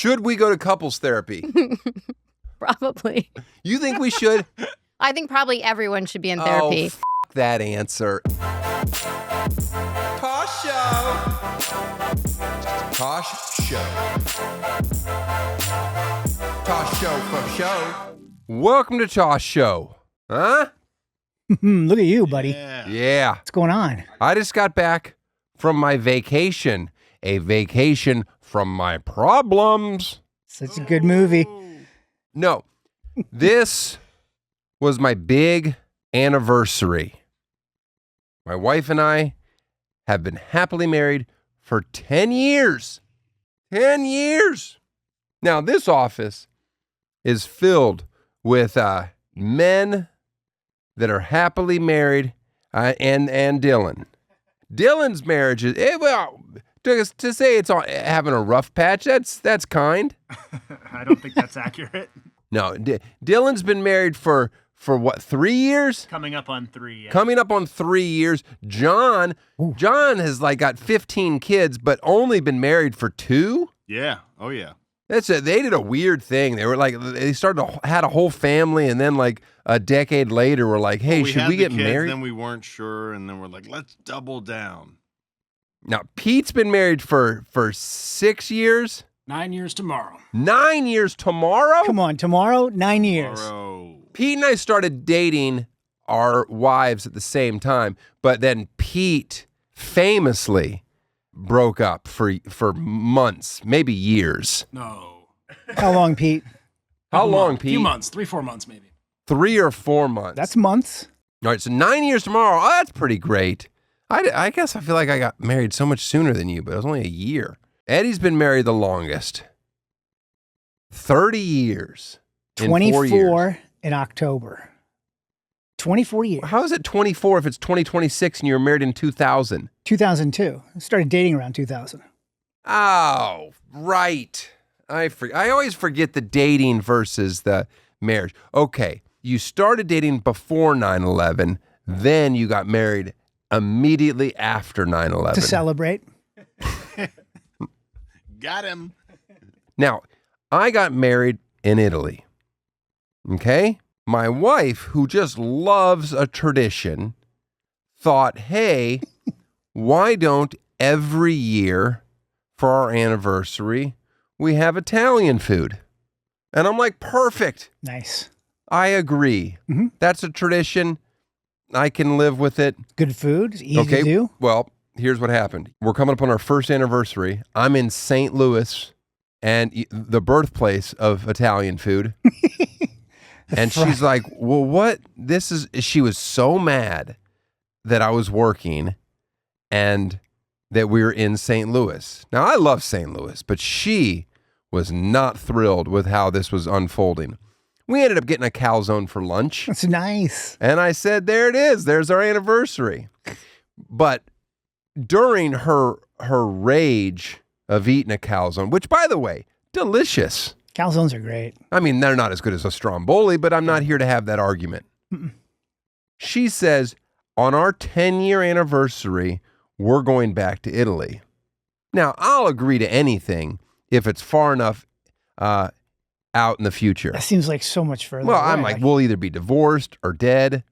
Should we go to couples therapy? Probably. You think we should? I think probably everyone should be in therapy. Oh, f*** that answer. Tosh Show. Tosh Show. Tosh Show for show. Welcome to Tosh Show. Huh? Look at you, buddy. Yeah. What's going on? I just got back from my vacation. A vacation from my problems. Such a good movie. No, this was my big anniversary. My wife and I have been happily married for 10 years. 10 years. Now, this office is filled with men that are happily married and Dylan. Dylan's marriage is, to say it's having a rough patch, that's kind. I don't think that's accurate. No, Dylan's been married for what, 3 years? Coming up on 3. Yeah. Coming up on 3 years. John has got 15 kids, but only been married for 2. Yeah. Oh yeah. They did a weird thing. They were they had a whole family, and then a decade later, we're like, hey, should we get married? Then we weren't sure, and then we're like, let's double down. Now, Pete's been married for 6 years. 9 years tomorrow. 9 years tomorrow? Come on, tomorrow, 9 years. Tomorrow. Pete and I started dating our wives at the same time, but then Pete famously broke up for months, maybe years. No. How long, Pete? How long, A Pete? few months, 3-4 months maybe. 3 or 4 months. That's months. All right, so 9 years tomorrow. Oh, that's pretty great. I guess I feel like I got married so much sooner than you, but it was only a year. Eddie's been married the longest. 30 years. In 4 years. 24 in October. 24 years. How is it 24 if it's 2026 and you were married in 2000? 2002. I started dating around 2000. Oh, right. I always forget the dating versus the marriage. Okay, you started dating before 9/11, then you got married immediately after 9/11. To celebrate. Got him. Now, I got married in Italy. Okay? My wife, who just loves a tradition, thought, hey, why don't every year for our anniversary, we have Italian food? And I'm like, perfect. Nice. I agree. Mm-hmm. That's a tradition. I can live with it. Good food. It's easy to do. Well, here's what happened. We're coming up on our first anniversary. I'm in St. Louis, and the birthplace of Italian food. And she's like, well, what? She was so mad that I was working and that we were in St. Louis. Now, I love St. Louis, but she was not thrilled with how this was unfolding. We ended up getting a calzone for lunch. That's nice. And I said, there it is. There's our anniversary. But during her rage of eating a calzone, which, by the way, delicious. Calzones are great. I mean, they're not as good as a stromboli, but I'm not here to have that argument. Mm-mm. She says, on our 10-year anniversary, we're going back to Italy. Now, I'll agree to anything if it's far enough out in the future. That seems like so much further Well, away. I'm like, we'll either be divorced or dead.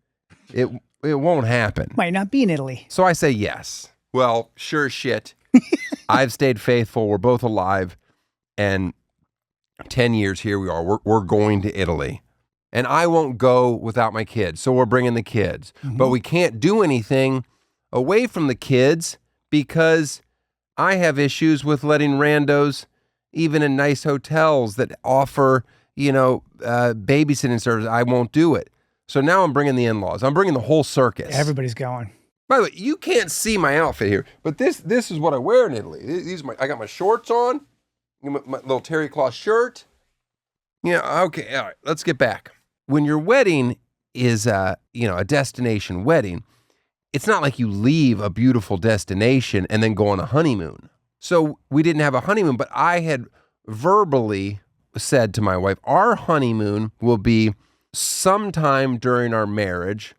It won't happen. Might not be in Italy. So I say yes. Well, sure as shit. I've stayed faithful. We're both alive. And 10 years, here we are. We're going to Italy. And I won't go without my kids. So we're bringing the kids. Mm-hmm. But we can't do anything away from the kids because I have issues with letting randos, even in nice hotels that offer, babysitting service. I won't do it. So now I'm bringing the in-laws. I'm bringing the whole circus. Everybody's going. By the way, you can't see my outfit here, but this is what I wear in Italy. I got my shorts on, my little terry cloth shirt. Yeah, okay, all right, let's get back. When your wedding is a destination wedding, it's not like you leave a beautiful destination and then go on a honeymoon. So we didn't have a honeymoon, but I had verbally said to my wife, our honeymoon will be sometime during our marriage.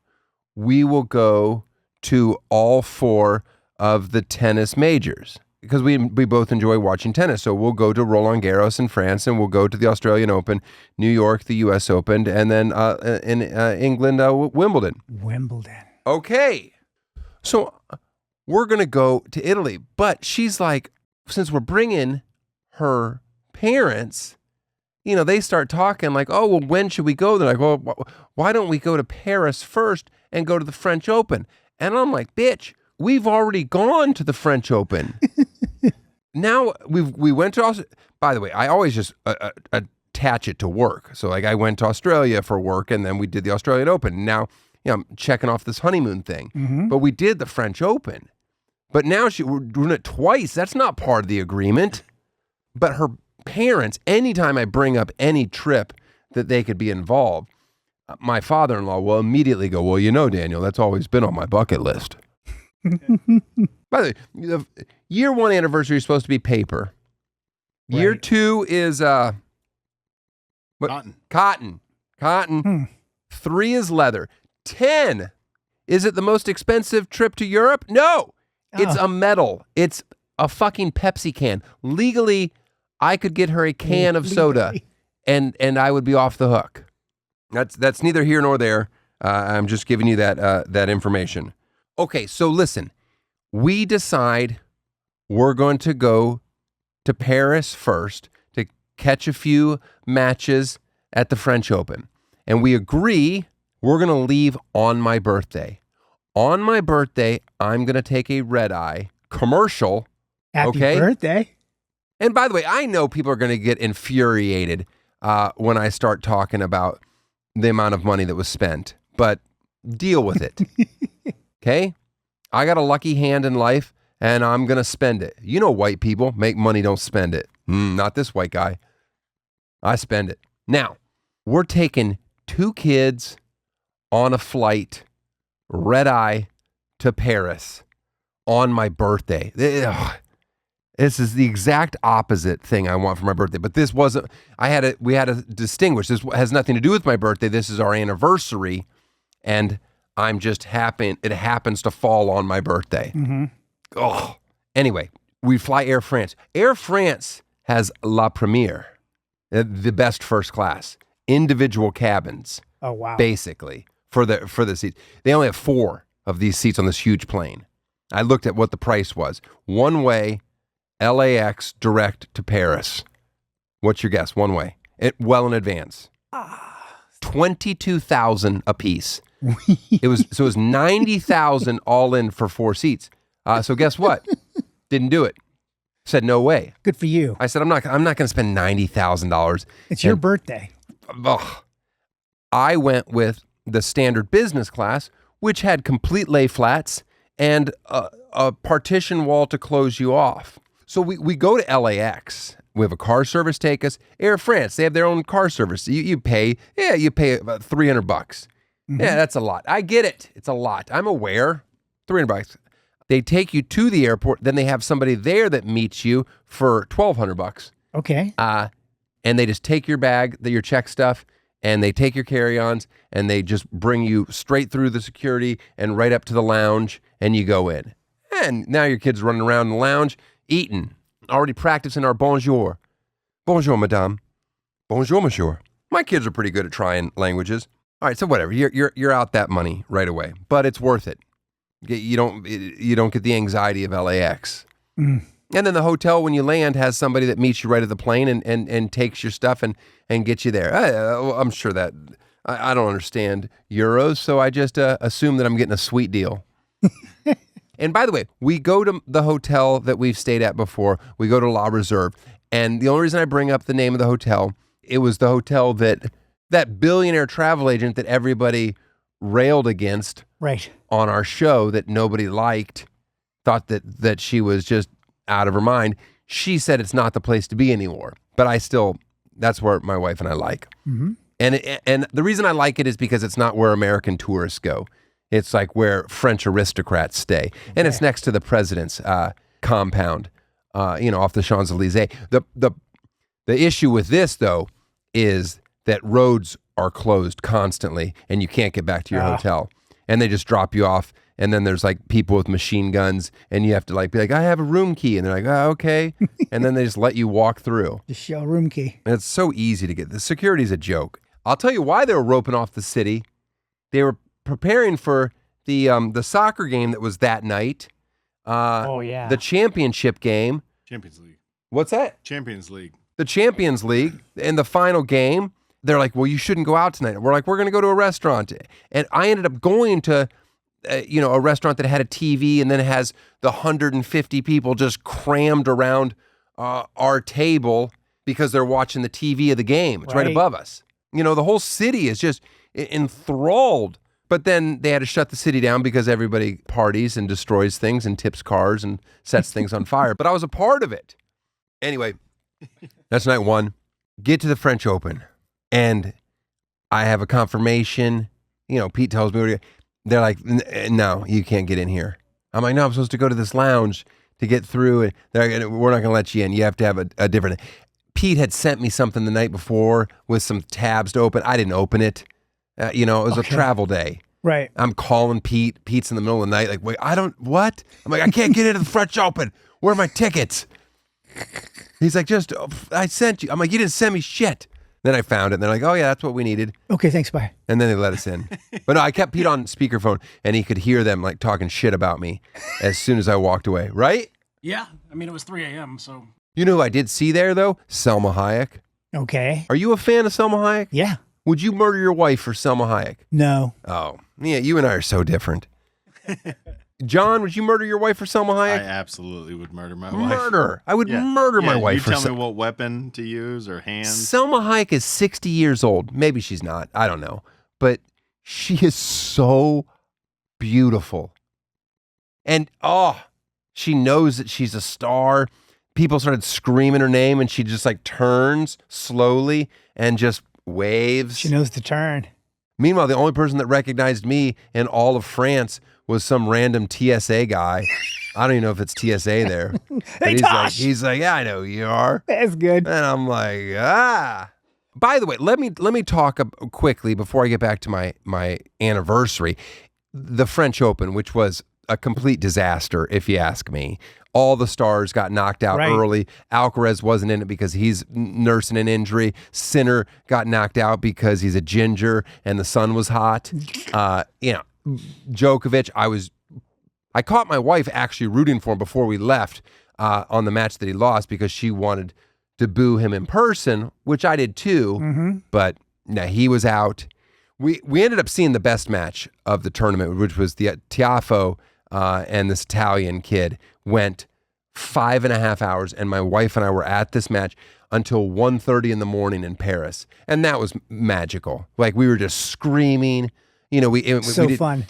We will go to all 4 of the tennis majors. because we both enjoy watching tennis. So we'll go to Roland Garros in France, and we'll go to the Australian Open, New York, the U.S. Open, and then in England, Wimbledon. Wimbledon. Okay. So we're going to go to Italy. But she's like, since we're bringing her parents, you know, they start talking like, oh, well, when should we go? They're like, well, why don't we go to Paris first and go to the French Open? And I'm like, bitch, we've already gone to the French Open. Now we went to, by the way, I always just attach it to work. So like I went to Australia for work, and then we did the Australian Open. Now, you know, I'm checking off this honeymoon thing. Mm-hmm. But we did the French Open. But now we're doing it twice. That's not part of the agreement. But her parents, anytime I bring up any trip that they could be involved, my father-in-law will immediately go, well, you know, Daniel, that's always been on my bucket list. By the way, the year 1 anniversary is supposed to be paper. Year Right. 2 is Cotton. Cotton. 3 is leather. 10, is it the most expensive trip to Europe? No, it's a medal. It's a fucking Pepsi can. Legally, I could get her a can of soda, and I would be off the hook. That's neither here nor there. I'm just giving you that information. Okay, so listen, we decide we're going to go to Paris first to catch a few matches at the French Open. And we agree we're going to leave on my birthday. On my birthday, I'm going to take a red-eye commercial. Happy Okay. birthday. And by the way, I know people are going to get infuriated when I start talking about the amount of money that was spent, but deal with it. Okay? I got a lucky hand in life, and I'm going to spend it. You know, white people make money, don't spend it. Not this white guy. I spend it. Now, we're taking 2 kids on a flight, red eye, to Paris on my birthday. Ugh. This is the exact opposite thing I want for my birthday. But this wasn't, we had to distinguish. This has nothing to do with my birthday. This is our anniversary. And I'm just it happens to fall on my birthday. Mm-hmm. Oh, anyway, we fly Air France. Air France has La Première, the best first class, individual cabins, Oh, wow. basically for the seats. They only have 4 of these seats on this huge plane. I looked at what the price was. One way, LAX direct to Paris. What's your guess? One way, well in advance. $22,000 a piece. It was 90,000 all in for 4 seats. So guess what? Didn't do it. Said no way. Good for you. I said I'm not going to spend $90,000. It's your birthday. Ugh. I went with the standard business class, which had complete lay flats and a partition wall to close you off. So we go to LAX. We have a car service take us. Air France, they have their own car service. You pay about $300. Mm-hmm. Yeah, that's a lot. I get it. It's a lot. I'm aware. $300. They take you to the airport. Then they have somebody there that meets you for $1,200. Okay. And they just take your bag, your check stuff, and they take your carry-ons, and they just bring you straight through the security and right up to the lounge, and you go in. And now your kid's running around in the lounge, eating, already practicing our bonjour. Bonjour, madame. Bonjour, monsieur. My kids are pretty good at trying languages. All right, so whatever. You're out that money right away, but it's worth it. You don't get the anxiety of LAX. Mm. And then the hotel, when you land, has somebody that meets you right at the plane and takes your stuff and gets you there. I'm sure that I don't understand euros, so I just assume that I'm getting a sweet deal. And by the way, we go to the hotel that we've stayed at before. We go to La Reserve. And the only reason I bring up the name of the hotel, it was the hotel that billionaire travel agent that everybody railed against Right. on our show that nobody liked, thought that she was just out of her mind. She said it's not the place to be anymore. But that's where my wife and I like. Mm-hmm. And the reason I like it is because it's not where American tourists go. It's like where French aristocrats stay. And it's next to the president's compound, off the Champs-Elysees. The issue with this, though, is that roads are closed constantly and you can't get back to your hotel. And they just drop you off and then there's like people with machine guns, and you have to like be like, I have a room key, and they're like, oh, okay, and then they just let you walk through. The show room key. And it's so easy to get. The security's a joke. I'll tell you why they were roping off the city. They were preparing for the soccer game that was that night. The championship game. Champions League. What's that? Champions League. The Champions League in the final game. They're like, well, you shouldn't go out tonight. We're like, we're going to go to a restaurant. And I ended up going to, a restaurant that had a TV, and then it has the 150 people just crammed around our table because they're watching the TV of the game. It's right above us. The whole city is just enthralled. But then they had to shut the city down because everybody parties and destroys things and tips cars and sets things on fire. But I was a part of it. Anyway, that's night one. Get to the French Open. And I have a confirmation. Pete tells me, they're like, no, you can't get in here. I'm like, no, I'm supposed to go to this lounge to get through. And we're not going to let you in. You have to have a different. Pete had sent me something the night before with some tabs to open. I didn't open it. It was a travel day. Right. I'm calling Pete. Pete's in the middle of the night. Like, wait, what? I'm like, I can't get into the French Open. Where are my tickets? He's like, I sent you. I'm like, you didn't send me shit. Then I found it. And they're like, oh, yeah, that's what we needed. Okay, thanks, bye. And then they let us in. But no, I kept Pete on speakerphone, and he could hear them like talking shit about me as soon as I walked away. Right? Yeah. I mean, it was 3 a.m., so. You know who I did see there, though? Selma Hayek. Okay. Are you a fan of Selma Hayek? Yeah. Would you murder your wife for Selma Hayek? No. Oh, yeah, you and I are so different. John, would you murder your wife for Selma Hayek? I absolutely would murder my wife. Murder. I would murder my wife for Selma. You tell me what weapon to use or hands. Selma Hayek is 60 years old. Maybe she's not. I don't know. But she is so beautiful. And, she knows that she's a star. People started screaming her name, and she just like turns slowly and just waves. She knows the turn. Meanwhile, the only person that recognized me in all of France was some random TSA guy. I don't even know if it's TSA there. Hey, Tosh! He's like, yeah, I know who you are. That's good. And I'm like, By the way, let me talk quickly before I get back to my anniversary. The French Open, which was a complete disaster, if you ask me. All the stars got knocked out early. Alcaraz wasn't in it because he's nursing an injury. Sinner got knocked out because he's a ginger and the sun was hot. Djokovic, I caught my wife actually rooting for him before we left on the match that he lost because she wanted to boo him in person, which I did too. Mm-hmm. But no, he was out. We ended up seeing the best match of the tournament, which was the Tiafoe and this Italian kid went 5.5 hours, and my wife and I were at this match until 1:30 in the morning in Paris, and that was magical. Like we were just screaming. Fun.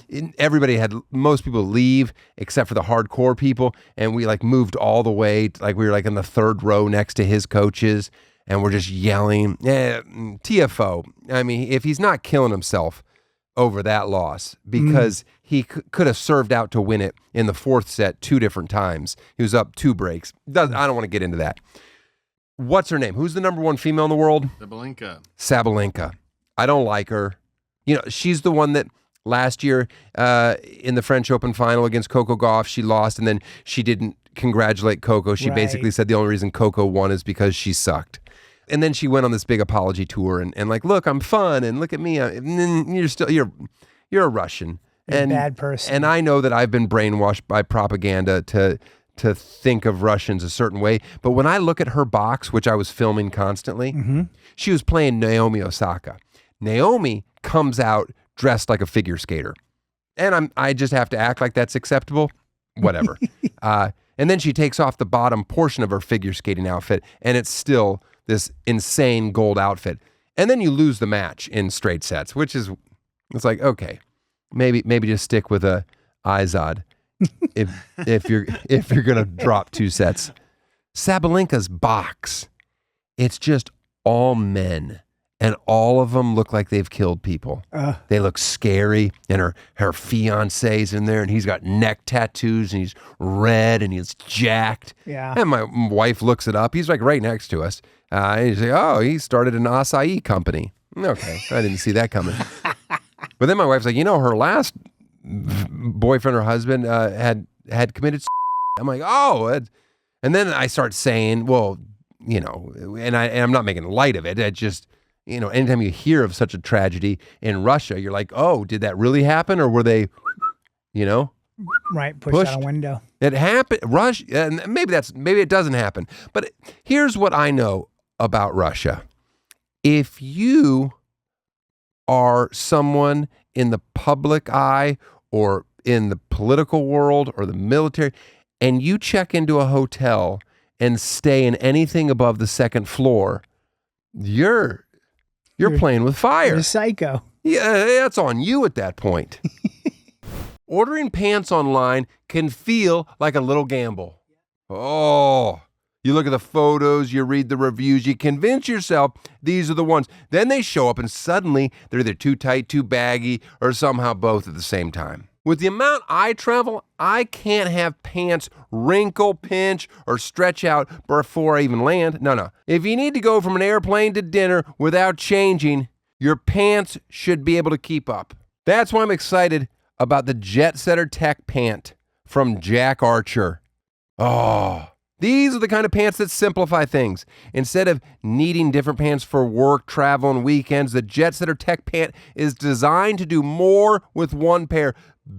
Most people leave except for the hardcore people, and we like moved all the way, like we were like in the third row next to his coaches, and we're just yelling. Tiafoe. I mean, if he's not killing himself over that loss because he could have served out to win it in the fourth set 2 different times. He was up 2 breaks. I don't want to get into that. What's her name? Who's the number 1 female in the world? Sabalenka. I don't like her. She's the one that last year in the French Open final against Coco Gauff, she lost, and then she didn't congratulate Coco. She basically said the only reason Coco won is because she sucked. And then she went on this big apology tour and like, look, I'm fun, and look at me. And you're a Russian. You're a bad person. And I know that I've been brainwashed by propaganda to think of Russians a certain way. But when I look at her box, which I was filming constantly, she was playing Naomi Osaka. Naomi comes out dressed like a figure skater. And I just have to act like that's acceptable. Whatever. And then she takes off the bottom portion of her figure skating outfit, and it's still this insane gold outfit. And then you lose the match in straight sets, it's like, okay, maybe just stick with a Izod if you're gonna drop 2 sets. Sabalenka's box, it's just all men, and all of them look like they've killed people. They look scary, and her fiance's in there, and he's got neck tattoos, and he's red, and he's jacked. Yeah. And my wife looks it up. He's like right next to us. And he's like, oh, he started an acai company. Okay, I didn't see that coming. But then my wife's like, her last boyfriend or husband had committed. I'm like, oh, and then I start saying, well, you know, and I'm not making light of it. I just, you know, anytime you hear of such a tragedy in Russia, you're like, oh, did that really happen, or were they, you know? Right, pushed out a window. It happened. Russia, and maybe it doesn't happen. But here's what I know about Russia. If you are someone in the public eye or in the political world or the military, and you check into a hotel and stay in anything above the second floor, you're playing with fire. You're a psycho. Yeah, that's on you at that point. Ordering pants online can feel like a little gamble. Oh, you look at the photos, you read the reviews, you convince yourself these are the ones. Then they show up and suddenly they're either too tight, too baggy, or somehow both at the same time. With the amount I travel, I can't have pants wrinkle, pinch, or stretch out before I even land. No. If you need to go from an airplane to dinner without changing, your pants should be able to keep up. That's why I'm excited about the Jet Setter Tech Pant from Jack Archer. Oh, these are the kind of pants that simplify things. Instead of needing different pants for work, travel, and weekends, the Jet Setter Tech Pant is designed to do more with one pair.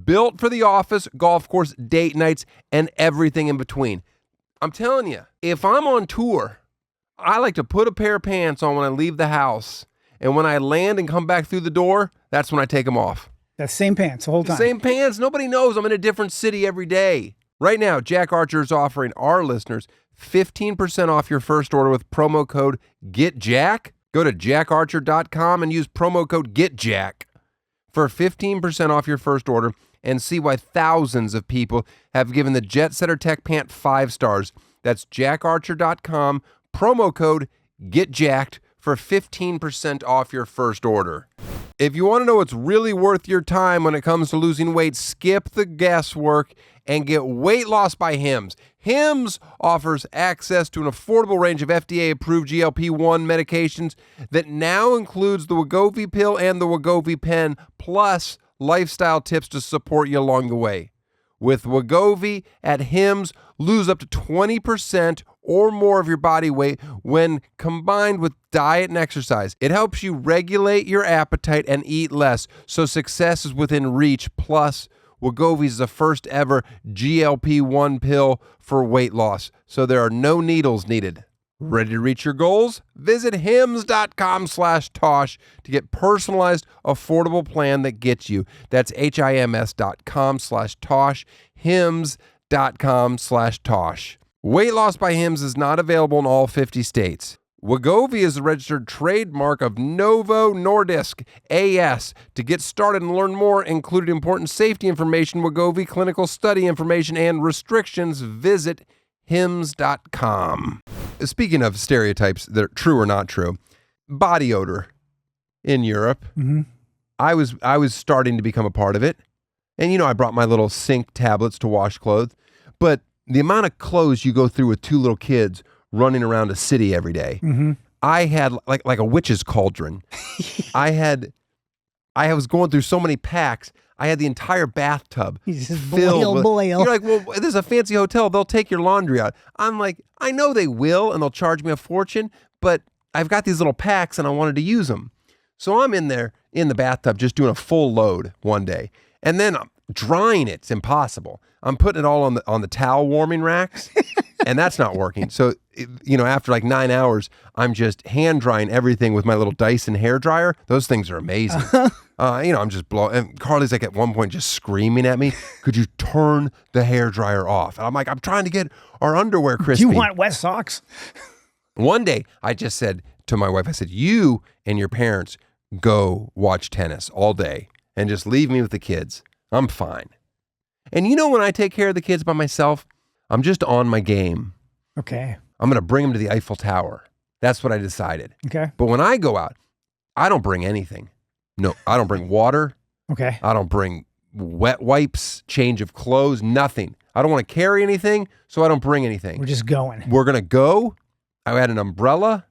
Built for the office, golf course, date nights, and everything in between. I'm telling you, if I'm on tour, I like to put a pair of pants on when I leave the house. And when I land and come back through the door, that's when I take them off. That same pants the whole time. Same pants. Nobody knows I'm in a different city every day. Right now, Jack Archer is offering our listeners 15% off your first order with promo code GETJACK. Go to jackarcher.com and use promo code GETJACK for 15% off your first order and see why thousands of people have given the Jet Setter Tech Pant 5 stars. That's jackarcher.com, promo code GETJACKED for 15% off your first order. If you want to know what's really worth your time when it comes to losing weight, skip the guesswork and get weight loss by Hims. Hims offers access to an affordable range of FDA-approved GLP-1 medications that now includes the Wegovy pill and the Wegovy pen, plus lifestyle tips to support you along the way. With Wegovy at Hims, lose up to 20% or more of your body weight when combined with diet and exercise. It helps you regulate your appetite and eat less, so success is within reach. Plus, Wegovy is the first ever GLP-1 pill for weight loss, so there are no needles needed. Ready to reach your goals? Visit hims.com/Tosh to get personalized, affordable plan that gets you. That's HIMS.com/Tosh, hims.com/Tosh. Weight loss by Hims is not available in all 50 states. Wegovy is the registered trademark of Novo Nordisk AS. To get started and learn more, including important safety information, Wegovy clinical study information, and restrictions, visit hims.com. Speaking of stereotypes that are true or not true, body odor in Europe, I was starting to become a part of it. And, you know, I brought my little sink tablets to wash clothes. But the amount of clothes you go through with two little kids running around a city every day, I had like a witch's cauldron. I was going through so many packs. I had the entire bathtub filled with, you're like, well, this is a fancy hotel. They'll take your laundry out. I'm like, I know they will, and they'll charge me a fortune, but I've got these little packs, and I wanted to use them. So I'm in there in the bathtub just doing a full load one day, and then I'm drying it. It's impossible. I'm putting it all on the towel warming racks, and that's not working. So, you know, after like 9 hours, I'm just hand drying everything with my little Dyson hair dryer. Those things are amazing. You know, I'm just blowing. And Carly's like at one point just screaming at me, could you turn the hair dryer off? And I'm like, I'm trying to get our underwear crispy. Do you want wet socks? One day, I just said to my wife, I said, you and your parents go watch tennis all day and just leave me with the kids. I'm fine. And you know, when I take care of the kids by myself, I'm just on my game. Okay. I'm going to bring them to the Eiffel Tower. That's what I decided. Okay. But when I go out, I don't bring anything. No, I don't bring water. Okay. I don't bring wet wipes, change of clothes, nothing. I don't want to carry anything, so I don't bring anything. We're just going. We're going to go. I had an umbrella,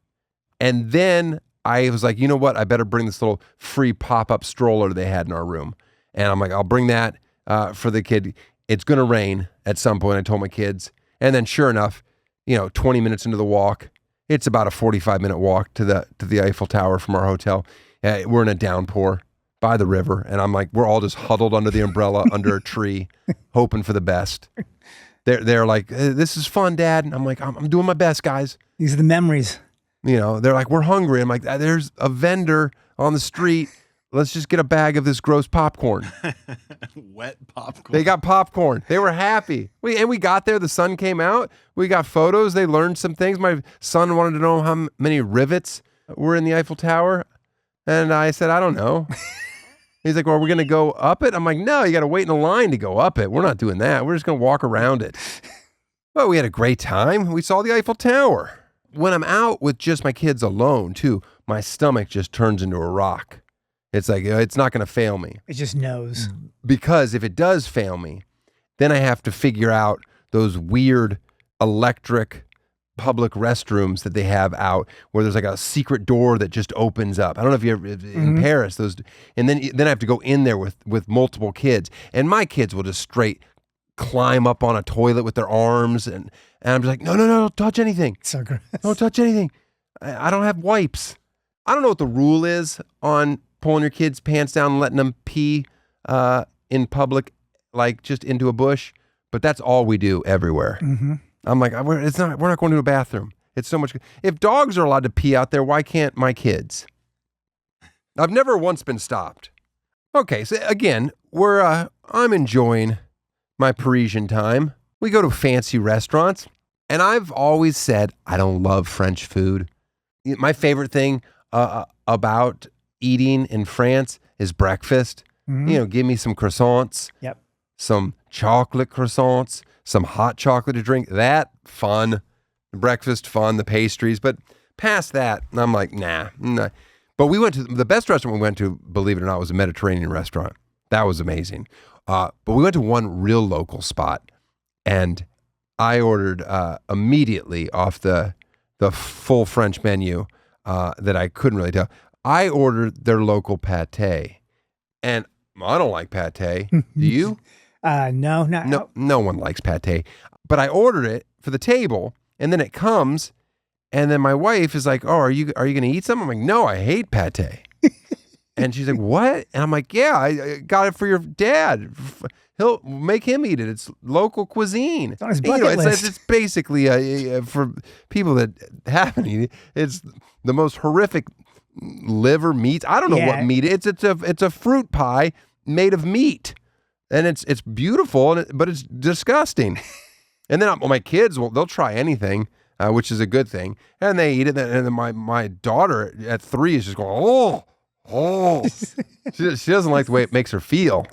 and then I was like, you know what? I better bring this little free pop-up stroller they had in our room. And I'm like, I'll bring that. for the kid. It's going to rain at some point, I told my kids. And then sure enough, 20 minutes into the walk, it's about a 45-minute walk to the Eiffel Tower from our hotel. We're in a downpour by the river, and I'm like, we're all just huddled under the umbrella under a tree, hoping for the best. They're like, this is fun, Dad. And I'm like, I'm doing my best, guys. These are the memories. They're like, we're hungry. I'm like, there's a vendor on the street. Let's just get a bag of this gross popcorn. Wet popcorn. They got popcorn. They were happy. We got there. The sun came out. We got photos. They learned some things. My son wanted to know how many rivets were in the Eiffel Tower. And I said, I don't know. He's like, well, are we going to go up it? I'm like, no, you got to wait in a line to go up it. We're not doing that. We're just going to walk around it. Well, we had a great time. We saw the Eiffel Tower. When I'm out with just my kids alone, too, my stomach just turns into a rock. It's like, it's not going to fail me. It just knows. Because if it does fail me, then I have to figure out those weird electric public restrooms that they have out where there's like a secret door that just opens up. I don't know if you're in Paris, those, and then I have to go in there with multiple kids, and my kids will just straight climb up on a toilet with their arms, and I'm just like, no, don't touch anything. So gross. Don't touch anything. I don't have wipes. I don't know what the rule is on pulling your kids' pants down and letting them pee in public, like just into a bush, but that's all we do everywhere. Mm-hmm. I'm like, we're not going to a bathroom. It's so much. If dogs are allowed to pee out there, why can't my kids? I've never once been stopped. Okay, so again, I'm enjoying my Parisian time. We go to fancy restaurants, and I've always said I don't love French food. My favorite thing about eating in France is breakfast. Mm-hmm. Give me some croissants. Yep. Some chocolate croissants, some hot chocolate to drink. That fun. Breakfast fun, the pastries. But past that, I'm like, nah. But we went to the best restaurant we went to, believe it or not, was a Mediterranean restaurant. That was amazing. But we went to one real local spot, and I ordered immediately off the full French menu that I couldn't really tell. I ordered their local pate, and I don't like pate. Do you? No. No one likes pate. But I ordered it for the table, and then it comes, and then my wife is like, "Oh, are you going to eat some?" I'm like, "No, I hate pate." And she's like, "What?" And I'm like, "Yeah, I got it for your dad. He'll make him eat it. It's local cuisine. It's on his bucket list." It's basically for people that haven't eaten it. It's the most horrific liver meat. I don't know what meat. It's a fruit pie made of meat. And it's beautiful, but it's disgusting. And then my kids, they'll try anything, which is a good thing. And they eat it. And then my daughter at 3 is just going, oh. She doesn't like the way it makes her feel.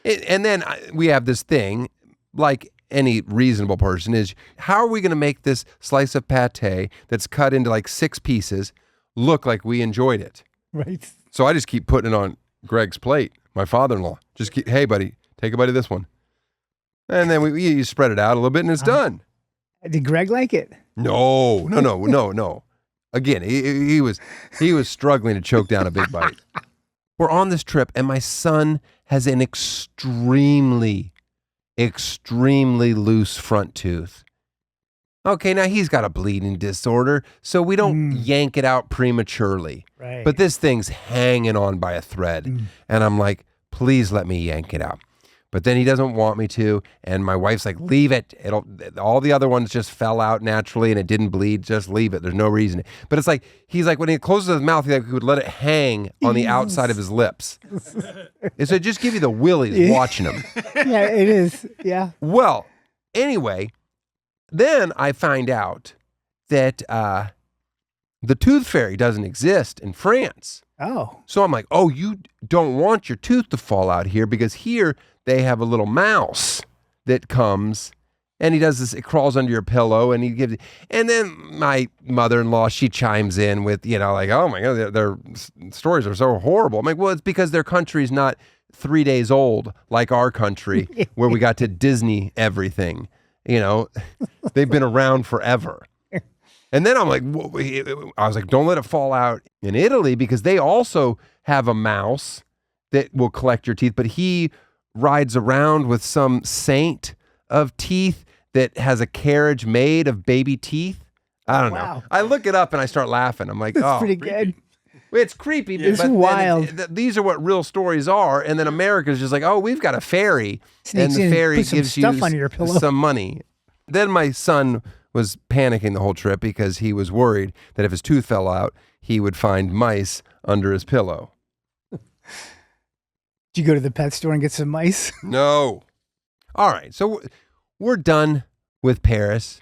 And then we have this thing, like any reasonable person, is how are we going to make this slice of pate that's cut into like 6 pieces look like we enjoyed it? Right. So I just keep putting it on Greg's plate. My father-in-law, just keep, hey, buddy, take a bite of this one. And then you spread it out a little bit and it's done. Did Greg like it? No. Again, he was struggling to choke down a big bite. We're on this trip and my son has an extremely loose front tooth. Okay, now he's got a bleeding disorder, so we don't yank it out prematurely. Right. But this thing's hanging on by a thread. And I'm like, please let me yank it out. But then he doesn't want me to. And my wife's like, leave it. All the other ones just fell out naturally and it didn't bleed. Just leave it. There's no reason. But it's like, he's like, when he closes his mouth, he would let it hang on the outside of his lips. And so just give you the willies watching him. Yeah, it is. Yeah. Well, anyway, then I find out that the tooth fairy doesn't exist in France. Oh. So I'm like, oh, you don't want your tooth to fall out here because here they have a little mouse that comes and he does this, it crawls under your pillow and he gives it. And then my mother-in-law, she chimes in with, like, oh my God, their stories are so horrible. I'm like, well, it's because their country's not 3 days old like our country where we got to Disney everything. They've been around forever. And then I'm like, I was like, don't let it fall out in Italy because they also have a mouse that will collect your teeth, but he rides around with some saint of teeth that has a carriage made of baby teeth. I don't know. Wow. I look it up and I start laughing. I'm like, That's oh, pretty good. it's creepy. It's but wild. These are what real stories are. And then America's just like, oh, we've got a fairy. Sneaks and the in, fairy put some gives stuff you under your pillow. some money. Then my son was panicking the whole trip because he was worried that if his tooth fell out, he would find mice under his pillow. Did you go to the pet store and get some mice? No. All right. So we're done with Paris.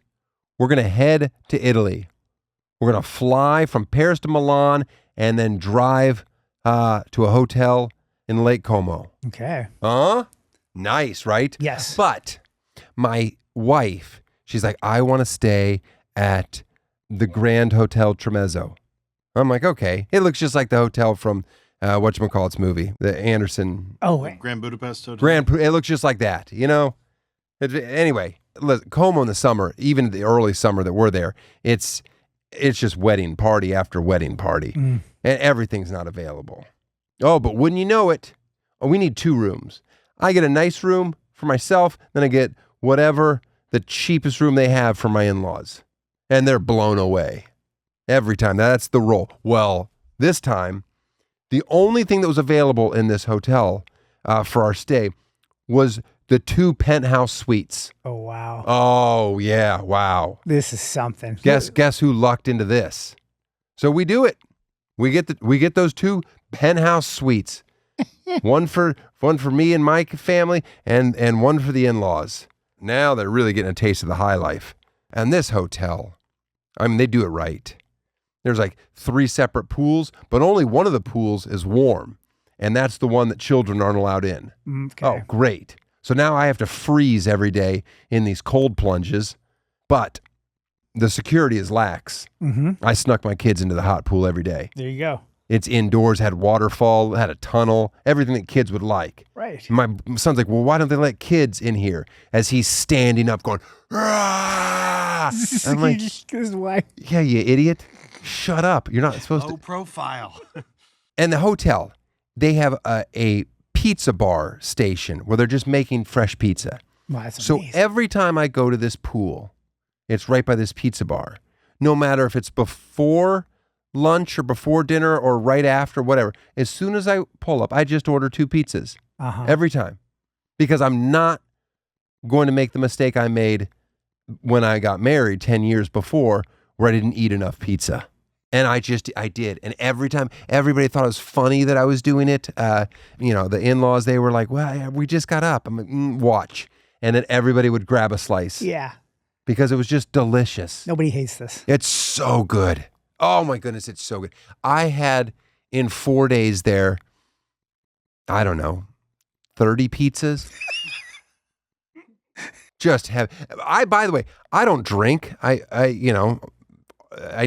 We're going to head to Italy. We're going to fly from Paris to Milan and then drive to a hotel in Lake Como. Okay. Nice, right? Yes. But my wife, she's like, I want to stay at the Grand Hotel Tremezzo. I'm like, okay. It looks just like the hotel from whatchamacallit's movie, the Anderson. Oh, Grand Budapest Hotel. It looks just like that, you know? Anyway, listen, Como in the summer, even the early summer that we're there, it's just wedding party after wedding party. And everything's not available. Oh, but wouldn't you know it, we need 2 rooms. I get a nice room for myself, then I get whatever the cheapest room they have for my in-laws. And they're blown away every time. That's the rule. Well, this time, the only thing that was available in this hotel for our stay was the 2 penthouse suites. Oh, wow. Oh, yeah. Wow. This is something. Guess who lucked into this? So we do it. We get those 2 penthouse suites. one for me and my family and one for the in-laws. Now they're really getting a taste of the high life. And this hotel, I mean, they do it right. There's like 3 separate pools, but only one of the pools is warm. And that's the one that children aren't allowed in. Okay. Oh, great. So now I have to freeze every day in these cold plunges, but the security is lax. Mm-hmm. I snuck my kids into the hot pool every day. There you go. It's indoors, had waterfall, had a tunnel, everything that kids would like. Right. My son's like, well, why don't they let kids in here? As he's standing up going, "Rah!" I'm like, This is why. yeah, you idiot. Shut up. You're not supposed Low to. profile. And the hotel, they have a pizza bar station where they're just making fresh pizza. Wow, that's So amazing. every time I go to this pool, it's right by this pizza bar. No matter if it's before lunch or before dinner or right after, whatever. As soon as I pull up, I just order 2 pizzas every time because I'm not going to make the mistake I made when I got married 10 years before where I didn't eat enough pizza. And I did. And every time, everybody thought it was funny that I was doing it. The in-laws, they were like, well, we just got up. I'm like, watch. And then everybody would grab a slice. Yeah. Because it was just delicious. Nobody hates this. It's so good. Oh my goodness, it's so good. I had in 4 days there, I don't know, 30 pizzas. By the way, I don't drink. I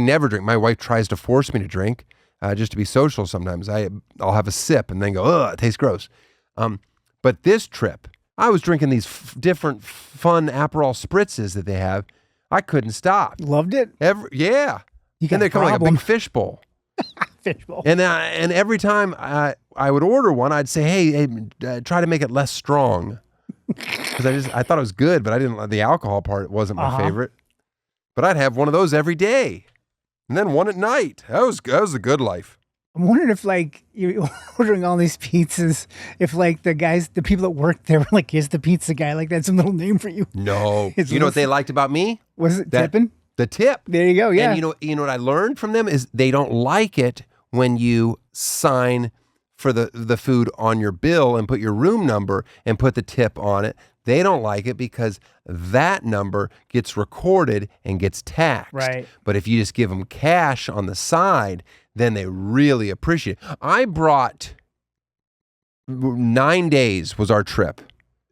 never drink. My wife tries to force me to drink just to be social sometimes. I'll have a sip and then go, ugh, it tastes gross. But this trip, I was drinking these different fun Aperol spritzes that they have. I couldn't stop. Loved it? Yeah. You got And they a come like a problem. big fishbowl. Fishbowl. And every time I would order one, I'd say, hey, try to make it less strong. Because I thought it was good, but I didn't like the alcohol part. It wasn't my favorite. But I'd have one of those every day. And then one at night. That was the good life. I'm wondering if, like, you're ordering all these pizzas, if, like, the people that work there were like, here's the pizza guy. Like, that's a middle name for you. No. It's You know what they little- liked about me? Was it That- tipping? The tip. There you go. Yeah. And you know what I learned from them is they don't like it when you sign for the food on your bill and put your room number and put the tip on it. They don't like it because that number gets recorded and gets taxed. Right. But if you just give them cash on the side, then they really appreciate it. I brought 9 days was our trip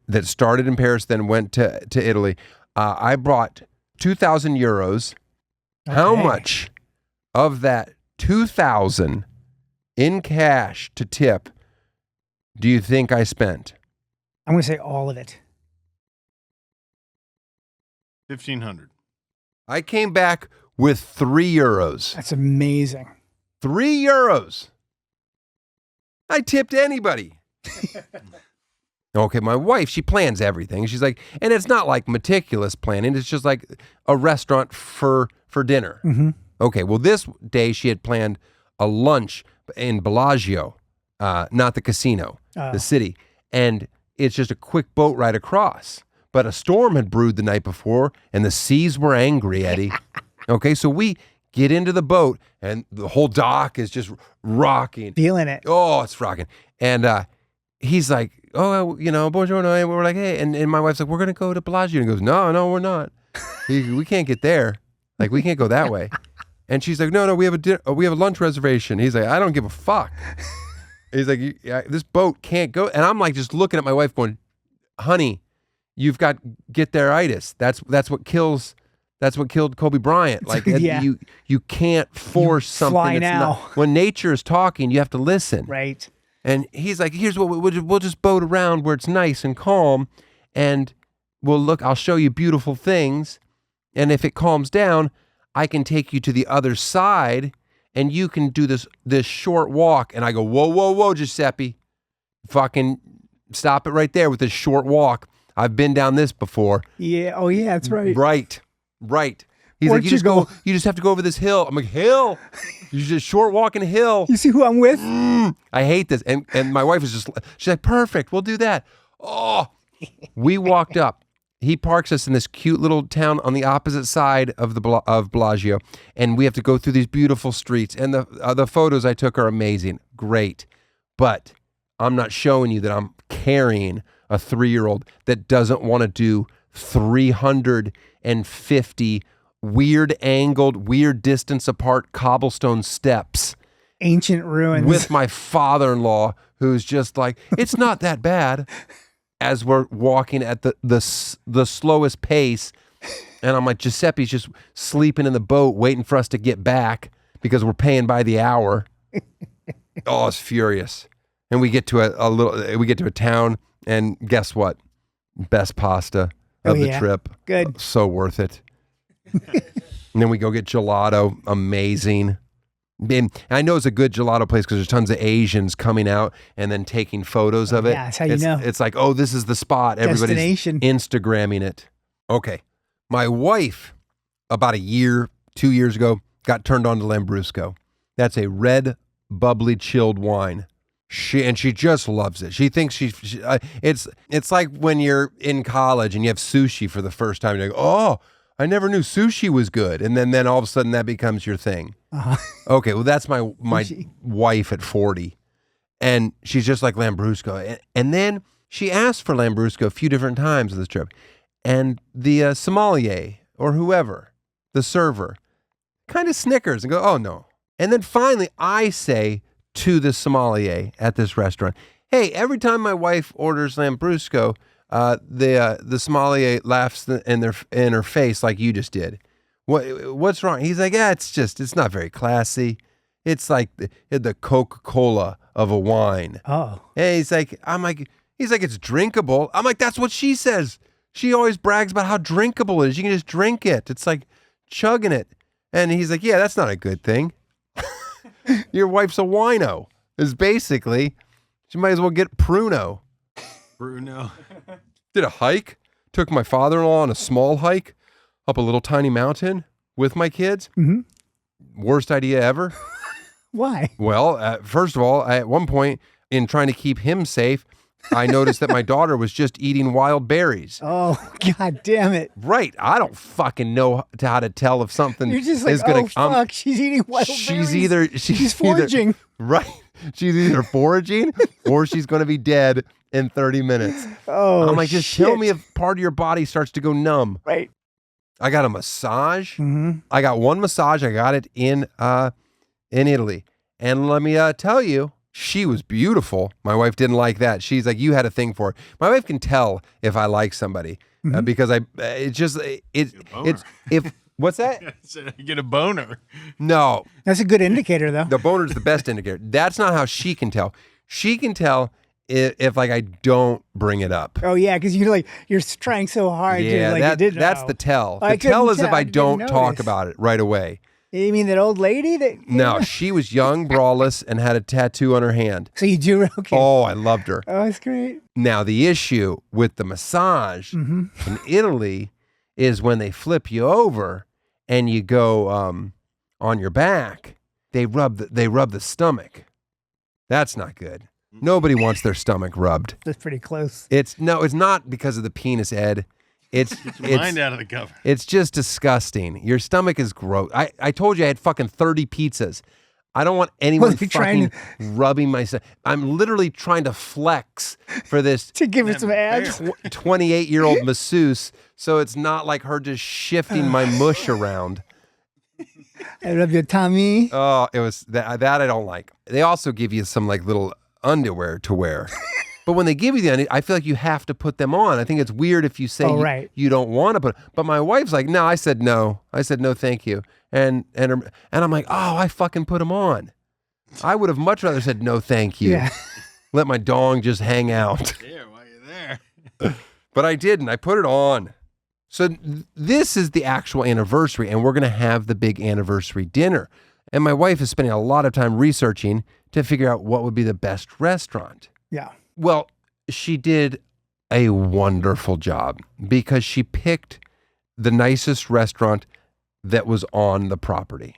that started in Paris, then went to Italy. I brought 2,000 euros. How Okay. much of that 2,000 in cash to tip do you think I spent? I'm going to say all of it. 1,500. I came back with 3 euros. That's amazing. 3 euros. I tipped anybody. Okay, my wife, she plans everything. She's like, and it's not like meticulous planning. It's just like a restaurant for dinner. Mm-hmm. Okay, well, this day she had planned a lunch in Bellagio, not the casino, the city. And it's just a quick boat ride across. But a storm had brewed the night before, and the seas were angry, Eddie. Okay, so we get into the boat, and the whole dock is just rocking. Feeling it. Oh, it's rocking. And he's like, oh, you know, buongiorno. And we're like, hey. And my wife's like, we're going to go to Bellagio. And he goes, no, we're not. We can't get there. Like, we can't go that way. And she's like, no, we have a lunch reservation. He's like, I don't give a fuck. He's like, this boat can't go. And I'm like, just looking at my wife going, honey, you've got get there-itis. That's what killed Kobe Bryant. Like, Yeah. you can't force something. Fly now. When nature is talking, you have to listen. Right. And he's like, here's what we'll just boat around where it's nice and calm, and I'll show you beautiful things. And if it calms down, I can take you to the other side, and you can do this short walk. And I go, whoa, Giuseppe, fucking stop it right there with this short walk. I've been down this before. Yeah. Oh, yeah, that's right. Right. He's Where'd like, you go? you just have to go over this hill. I'm like, hill? You just short walking a hill. You see who I'm with? I hate this. And my wife is she's like, perfect, we'll do that. Oh, we walked up. He parks us in this cute little town on the opposite side of Bellagio, and we have to go through these beautiful streets. And the photos I took are amazing, great. But I'm not showing you that I'm carrying a 3-year-old that doesn't want to do 350 weird angled, weird distance apart cobblestone steps. Ancient ruins. With my father-in-law, who's just like, it's not that bad. As we're walking at the slowest pace, and I'm like, Giuseppe's just sleeping in the boat, waiting for us to get back because we're paying by the hour. Oh, it's furious. And we get to a town, and guess what? Best pasta of the trip. Good. So worth it. And then we go get gelato. Amazing. And I know it's a good gelato place because there's tons of Asians coming out and then taking photos of it. Yeah, that's how you know. It's like, oh, this is the spot. Everybody's Destination. Instagramming it. Okay. My wife, about 2 years ago, got turned on to Lambrusco. That's a red, bubbly, chilled wine. She just loves it. She thinks it's like when you're in college and you have sushi for the first time. You're like, oh, I never knew sushi was good. And then all of a sudden that becomes your thing. Uh-huh. Okay, well, that's my wife at 40. And she's just like Lambrusco. And then she asked for Lambrusco a few different times on this trip. And the sommelier or whoever, the server, kind of snickers and go, oh, no. And then finally I say to the sommelier at this restaurant, hey, every time my wife orders Lambrusco, the sommelier laughs in her face like you just did. What's wrong? He's like, it's not very classy. It's like the Coca-Cola of a wine. Oh. And he's like, it's drinkable. I'm like, that's what she says. She always brags about how drinkable it is. You can just drink it. It's like chugging it. And he's like, yeah, that's not a good thing. Your wife's a wino. Is basically, she might as well get Pruno. Bruno. Did a hike. Took my father-in-law on a small hike up a little tiny mountain with my kids. Mm-hmm. Worst idea ever. Why? Well, first of all, at one point in trying to keep him safe, I noticed that my daughter was just eating wild berries. Oh, God damn it. Right. I don't fucking know how to tell if something You're just like, is going to fuck, she's eating wild berries. She's foraging. Right. She's either foraging or she's going to be dead in 30 minutes. Oh, I'm like, just shit. tell me if part of your body starts to go numb. Right. I got a massage. Mm-hmm. I got one massage. I got it in Italy. And let me tell you, she was beautiful. My wife didn't like that. She's like, you had a thing for it. My wife can tell if I like somebody because what's that? I said I get a boner. No, That's a good indicator, though. the boner's the best indicator. That's not how she can tell. She can tell if like I don't bring it up. Oh, yeah, because you're trying so hard. Yeah, you didn't that's know. the tell. I The tell couldn't is if tell. I I didn't don't talk notice. about it right away. You mean that old lady? No, she was young, braless, and had a tattoo on her hand. So you do? Okay. Oh, I loved her. Oh, that's great. Now, the issue with the massage in Italy is when they flip you over and you go on your back, they rub the stomach. That's not good. Nobody wants their stomach rubbed. That's pretty close. It's not because of the penis, Ed. It's Mind out of the cover. It's just disgusting. Your stomach is gross. I told you I had fucking 30 pizzas. I don't want anyone fucking rubbing my stomach. I'm literally trying to flex for this to give it some abs. 28-year-old masseuse, so it's not like her just shifting my mush around. I rub your tummy. Oh, it was that I don't like. They also give you some like little underwear to wear. But when they give you the undies, I feel like you have to put them on. I think it's weird if you say you don't want to put. But my wife's like, no. I said no. No, thank you. And I'm like, oh, I fucking put them on. I would have much rather said no, thank you. Yeah. Let my dong just hang out. There, while you're there. But I didn't. I put it on. So this is the actual anniversary, and we're going to have the big anniversary dinner. And my wife is spending a lot of time researching to figure out what would be the best restaurant. Yeah. Well, she did a wonderful job because she picked the nicest restaurant that was on the property.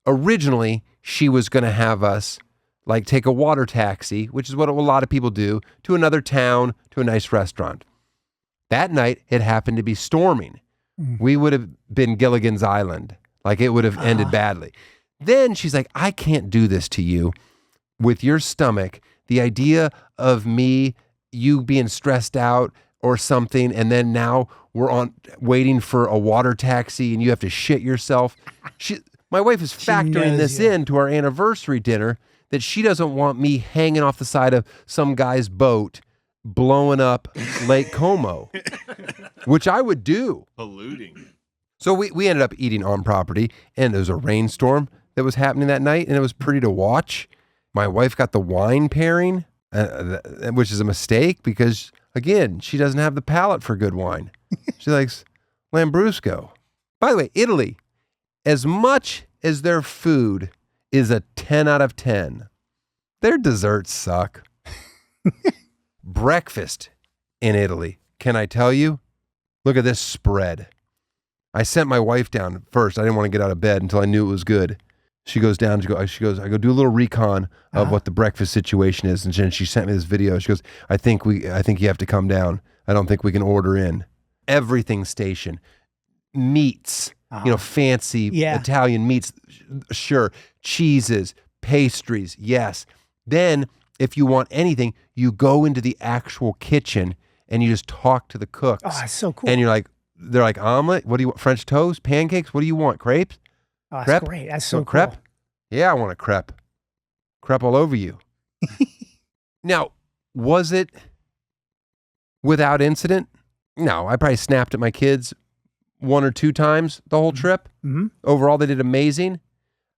Originally, she was going to have us like take a water taxi, which is what a lot of people do, to another town, to a nice restaurant. That night, it happened to be storming. We would have been Gilligan's Island. Like it would have ended badly. Then she's like, I can't do this to you with your stomach. The idea of you being stressed out or something, and then now we're waiting for a water taxi and you have to shit yourself. My wife is factoring this into our anniversary dinner, that she doesn't want me hanging off the side of some guy's boat blowing up Lake Como, which I would do. Polluting. So we ended up eating on property, and there was a rainstorm that was happening that night, and it was pretty to watch. My wife got the wine pairing, which is a mistake because, again, she doesn't have the palate for good wine. She likes Lambrusco. By the way, Italy, as much as their food is a 10 out of 10, their desserts suck. Breakfast in Italy, can I tell you? Look at this spread. I sent my wife down first. I didn't want to get out of bed until I knew it was good. She goes down, she goes, I go do a little recon of what the breakfast situation is. And then she sent me this video. She goes, I think you have to come down. I don't think we can order in. Everything station. Meats, fancy Italian meats. Sure. Cheeses, pastries. Yes. Then if you want anything, you go into the actual kitchen and you just talk to the cooks. Oh, that's so cool. And they're like, omelet? What do you want? French toast? Pancakes? What do you want? Crepes? Oh, that's crepe? great. That's so cool. Crepe? Yeah, I want a crepe. Crepe all over you. Now, was it without incident? No, I probably snapped at my kids 1 or 2 times the whole trip. Mm-hmm. Overall, they did amazing.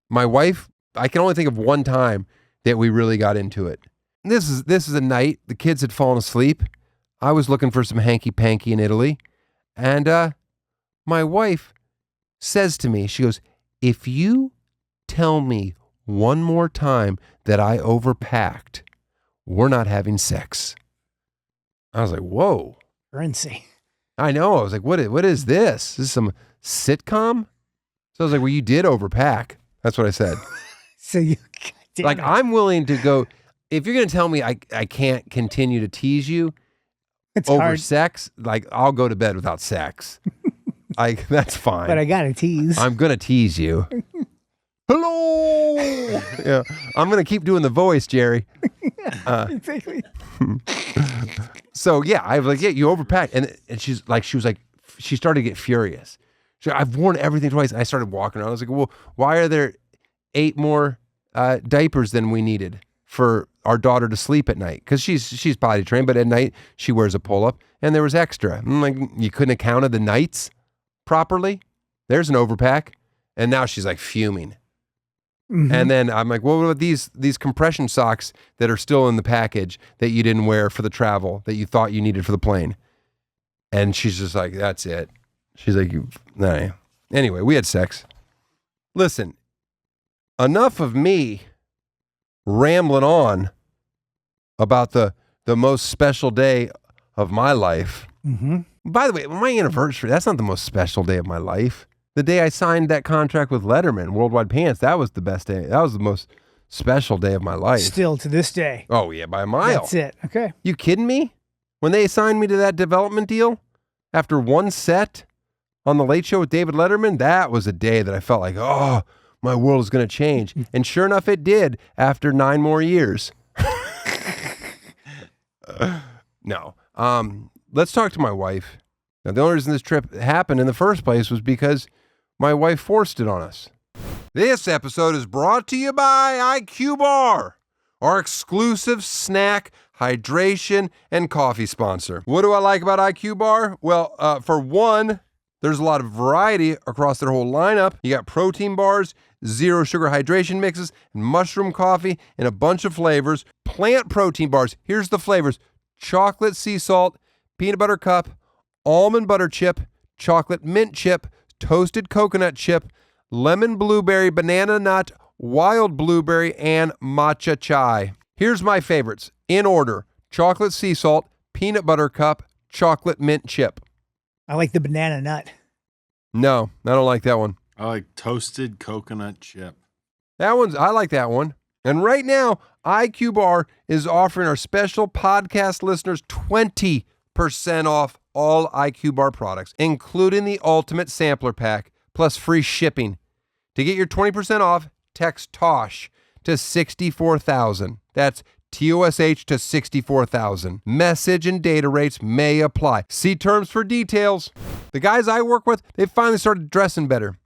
My wife, I can only think of one time that we really got into it. This is a night, the kids had fallen asleep. I was looking for some hanky-panky in Italy. And my wife says to me, she goes, if you tell me one more time that I overpacked, we're not having sex. I was like, whoa. Currency. I know. I was like, what is this? Is this some sitcom? So I was like, well, you did overpack. That's what I said. So you, like, I'm willing to go, if you're going to tell me I can't continue to tease you over hard. Sex, like, I'll go to bed without sex. That's fine. But I got to tease. I'm going to tease you. Hello. Yeah. I'm going to keep doing the voice, Jerry. Exactly. So yeah, I was like, yeah, you overpacked. And she was like, she started to get furious. She's like, I've worn everything twice. And I started walking around. I was like, well, why are there 8 more diapers than we needed for our daughter to sleep at night? Because she's potty trained, but at night she wears a pull-up, and there was extra. I'm like, you couldn't have counted the nights properly? There's an overpack. And now she's like fuming. Mm-hmm. And then I'm like, well, what about these compression socks that are still in the package that you didn't wear for the travel that you thought you needed for the plane? And she's just like, that's it. She's like, nah. Anyway, we had sex. Listen, enough of me rambling on about the most special day of my life. Mm-hmm. By the way, my anniversary, that's not the most special day of my life. The day I signed that contract with Letterman, Worldwide Pants, that was the best day. That was the most special day of my life. Still to this day. Oh, yeah, by a mile. That's it. Okay. You kidding me? When they assigned me to that development deal, after one set on The Late Show with David Letterman, that was a day that I felt like, oh, my world is going to change. And sure enough, it did after 9 more years. No. Let's talk to my wife. Now, the only reason this trip happened in the first place was because my wife forced it on us. This episode is brought to you by IQ Bar, our exclusive snack, hydration, and coffee sponsor. What do I like about IQ Bar? Well, for one, there's a lot of variety across their whole lineup. You got protein bars, zero sugar hydration mixes, and mushroom coffee in a bunch of flavors. Plant protein bars. Here's the flavors: chocolate sea salt, peanut butter cup, almond butter chip, chocolate mint chip, toasted coconut chip, lemon blueberry, banana nut, wild blueberry, and matcha chai. Here's my favorites in order: chocolate sea salt, peanut butter cup, chocolate mint chip. I like the banana nut. No, I don't like that one. I like toasted coconut chip. I like that one. And right now, IQ Bar is offering our special podcast listeners 20% off all IQ Bar products, including the Ultimate Sampler Pack, plus free shipping. To get your 20% off, text TOSH to 64,000. That's TOSH to 64,000. Message and data rates may apply. See terms for details. The guys I work with, they finally started dressing better.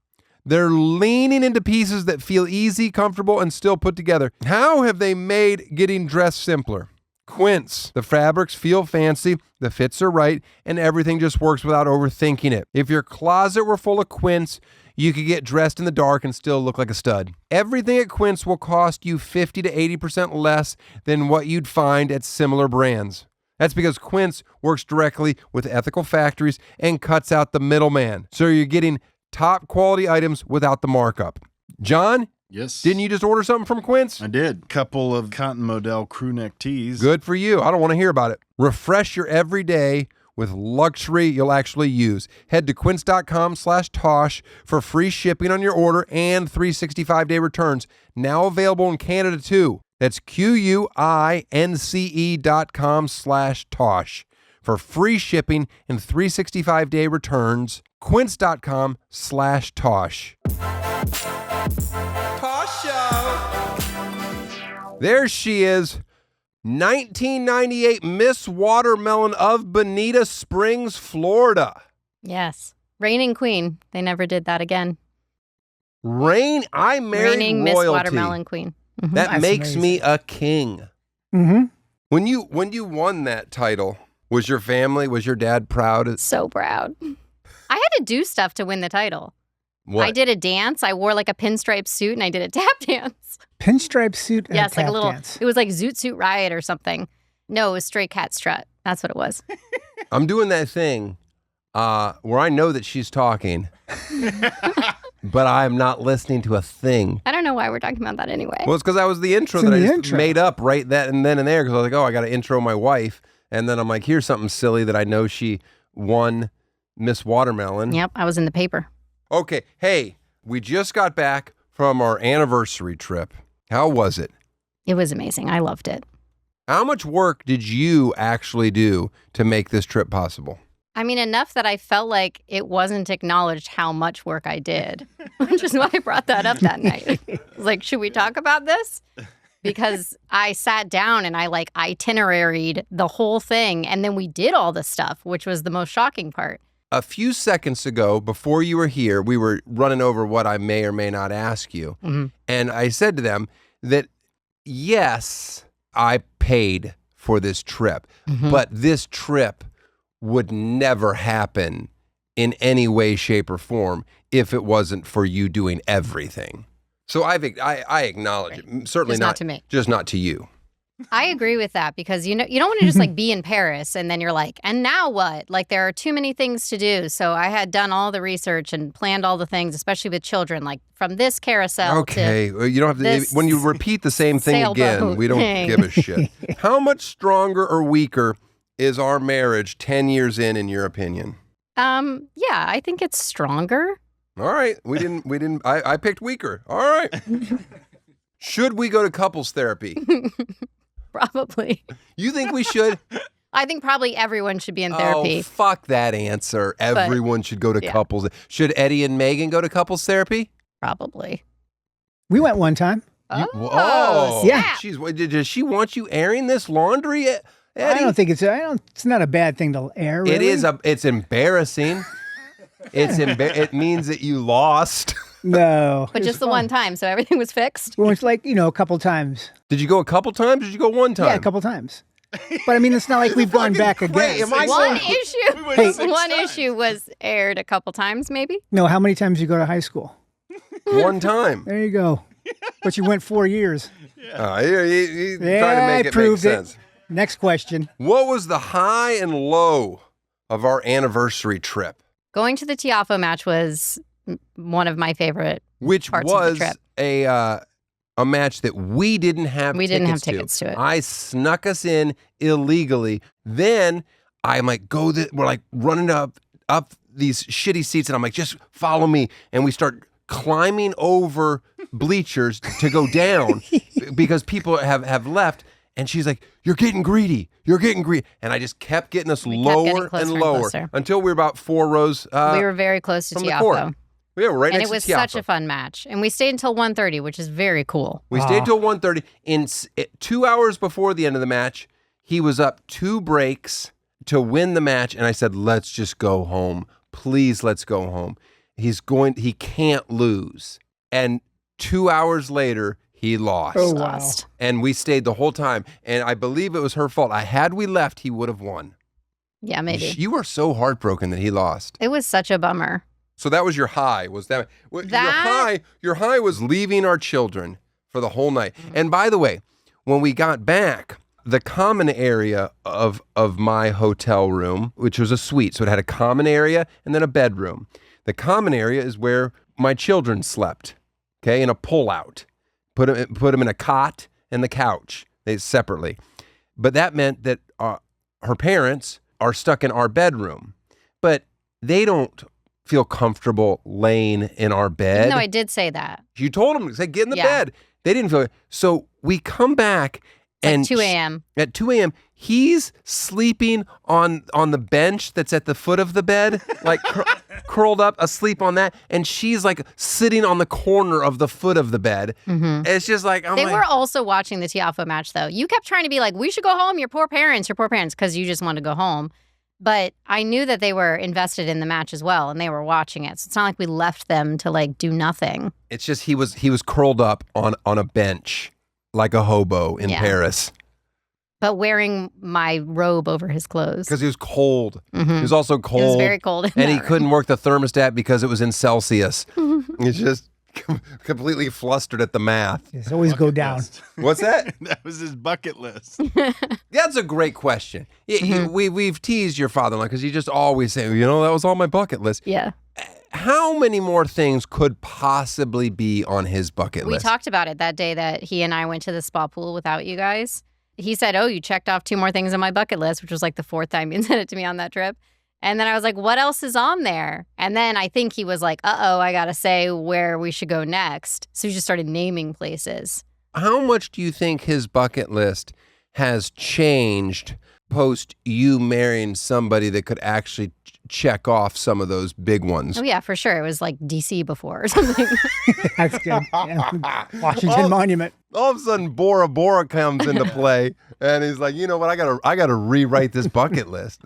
They're leaning into pieces that feel easy, comfortable, and still put together. How have they made getting dressed simpler? Quince. The fabrics feel fancy, the fits are right, and everything just works without overthinking it. If your closet were full of Quince, you could get dressed in the dark and still look like a stud. Everything at Quince will cost you 50 to 80% less than what you'd find at similar brands. That's because Quince works directly with ethical factories and cuts out the middleman. So you're getting top quality items without the markup. John? Yes. Didn't you just order something from Quince? I did. Couple of cotton model crew neck tees. Good for you. I don't want to hear about it. Refresh your everyday with luxury you'll actually use. Head to quince.com/Tosh for free shipping on your order and 365-day returns. Now available in Canada too. That's QUINCE.com/Tosh for free shipping and 365-day returns. Quince.com/Tosh. Tosh Show. There she is. 1998 Miss Watermelon of Bonita Springs, Florida. Yes. Reigning queen. They never did that again. I married Reigning Miss royalty. Watermelon queen. Mhm. That That's makes amazing. me a king. Mm-hmm. When you won that title, was your dad proud? So proud. I had to do stuff to win the title. What? I did a dance. I wore like a pinstripe suit and I did a tap dance. Pinstripe suit and Yes, a like a tap little, dance. it was like Zoot Suit Riot or something. No, it was Stray Cat Strut. That's what it was. I'm doing that thing where I know that she's talking, but I'm not listening to a thing. I don't know why we're talking about that anyway. Well, it's because that was the intro It's that in I the just intro. made up right then and there because I was like, oh, I got to intro my wife. And then I'm like, here's something silly that I know she won Miss Watermelon. Yep, I was in the paper. Okay, hey, we just got back from our anniversary trip. How was it? It was amazing. I loved it. How much work did you actually do to make this trip possible? I mean, enough that I felt like it wasn't acknowledged how much work I did, which is why I brought that up that night. I was like, should we talk about this? Because I sat down and I like itineraried the whole thing. And then we did all the stuff, which was the most shocking part. A few seconds ago, before you were here, we were running over what I may or may not ask you. Mm-hmm. And I said to them that, yes, I paid for this trip, but this trip would never happen in any way, shape, or form if it wasn't for you doing everything. So I acknowledge it. Certainly Just not to me. Just not to you. I agree with that because you don't want to just like be in Paris and then you're like, and now what? Like there are too many things to do. So I had done all the research and planned all the things, especially with children, like from this carousel. Okay, to you don't have to. When you repeat the same thing again, sailboat we don't thing. give a shit. How much stronger or weaker is our marriage 10 years in your opinion? Yeah, I think it's stronger. All right, we didn't. I picked weaker. All right. Should we go to couples therapy? Probably. You think we should? I think probably everyone should be in Oh, therapy. fuck that answer. Everyone should go to yeah. couples. Should Eddie and Megan go to couples therapy? Probably. We went one time. Oh, yeah. Jeez, does she want you airing this laundry, Eddie? I don't think it's not a bad thing to air. Really. It is. It's embarrassing. It means that you lost. No. But it just was the fun. one time, so everything was fixed. We went like, a couple times. Did you go a couple times? Or did you go one time? Yeah, a couple times. But I mean, it's not like we've gone back Great. again. Am I One going- issue. went Hey. 6 One times. issue was aired a couple times, maybe. No, how many times you go to high school? One time. There you go. But you went 4 years. He trying to Yeah, make I it make proved it. sense. Next question. What was the high and low of our anniversary trip? Going to the Tiafo match was one of my favorite. Which Parts of the was trip. a match that we didn't have We tickets didn't have tickets to it. I snuck us in illegally. Then I'm like, we're like running up these shitty seats, and I'm like, just follow me. And we start climbing over bleachers to go down because people have left. And she's like, you're getting greedy. You're getting greedy. And I just kept getting us We kept lower getting closer and and lower closer. until we were about 4 rows. We were very close to from the court. Tiafo. Yeah, we're right And next it was to Tiafo. such a fun match. And we stayed until 1:30, which is very cool. We stayed till 1:30. 2 hours before the end of the match, he was up 2 breaks to win the match. And I said, let's just go home. Please, let's go home. He can't lose. And 2 hours later, he lost. Oh, wow. Lost. And we stayed the whole time. And I believe it was her fault. Had we left, he would have won. Yeah, maybe. You were so heartbroken that he lost. It was such a bummer. So that was your high. Was that That- your high was leaving our children for the whole night. And by the way, when we got back, the common area of my hotel room, which was a suite, so it had a common area and then a bedroom. The common area is where my children slept, okay, in a pull-out. Put them in a cot and the couch, separately. But that meant that her parents are stuck in our bedroom. But they don't feel comfortable laying in our bed. No, I did say that. You told them, say, get in the Yeah. bed. They didn't feel it. So we come back and At 2 a.m. At 2 a.m., he's sleeping on the bench that's at the foot of the bed, like curled up, asleep on that. And she's like sitting on the corner of the foot of the bed. Mm-hmm. It's just like, They were also watching the Tiafo match, though. You kept trying to be like, we should go home, your poor parents, because you just want to go home. But I knew that they were invested in the match as well, and they were watching it. So it's not like we left them to like do nothing. It's just he was curled up on a bench like a hobo in Yeah. Paris But wearing my robe over his clothes. because he was cold. Mhm. He was also cold. It was very cold. in and he that couldn't work the thermostat because it was in Celsius. He's just completely flustered at the math. Just always go down. List. What's that? That was his bucket list. That's a great question. We've teased your father-in-law because he just always say, that was on my bucket list. room. Yeah. How many more things could possibly be on his bucket We list? talked about it that day that he and I went to the spa pool without you guys. He said, oh, you checked off 2 more things on my bucket list, which was like the 4th time you said it to me on that trip. And then I was like, what else is on there? And then I think he was like, I got to say where we should go next. So he just started naming places. How much do you think his bucket list has changed post you marrying somebody that could actually check off some of those big ones? Oh, yeah, for sure. It was like DC before or something. That's good. Yeah. Washington Monument. All of a sudden, Bora Bora comes into play, and he's like, you know what? I gotta rewrite this bucket list.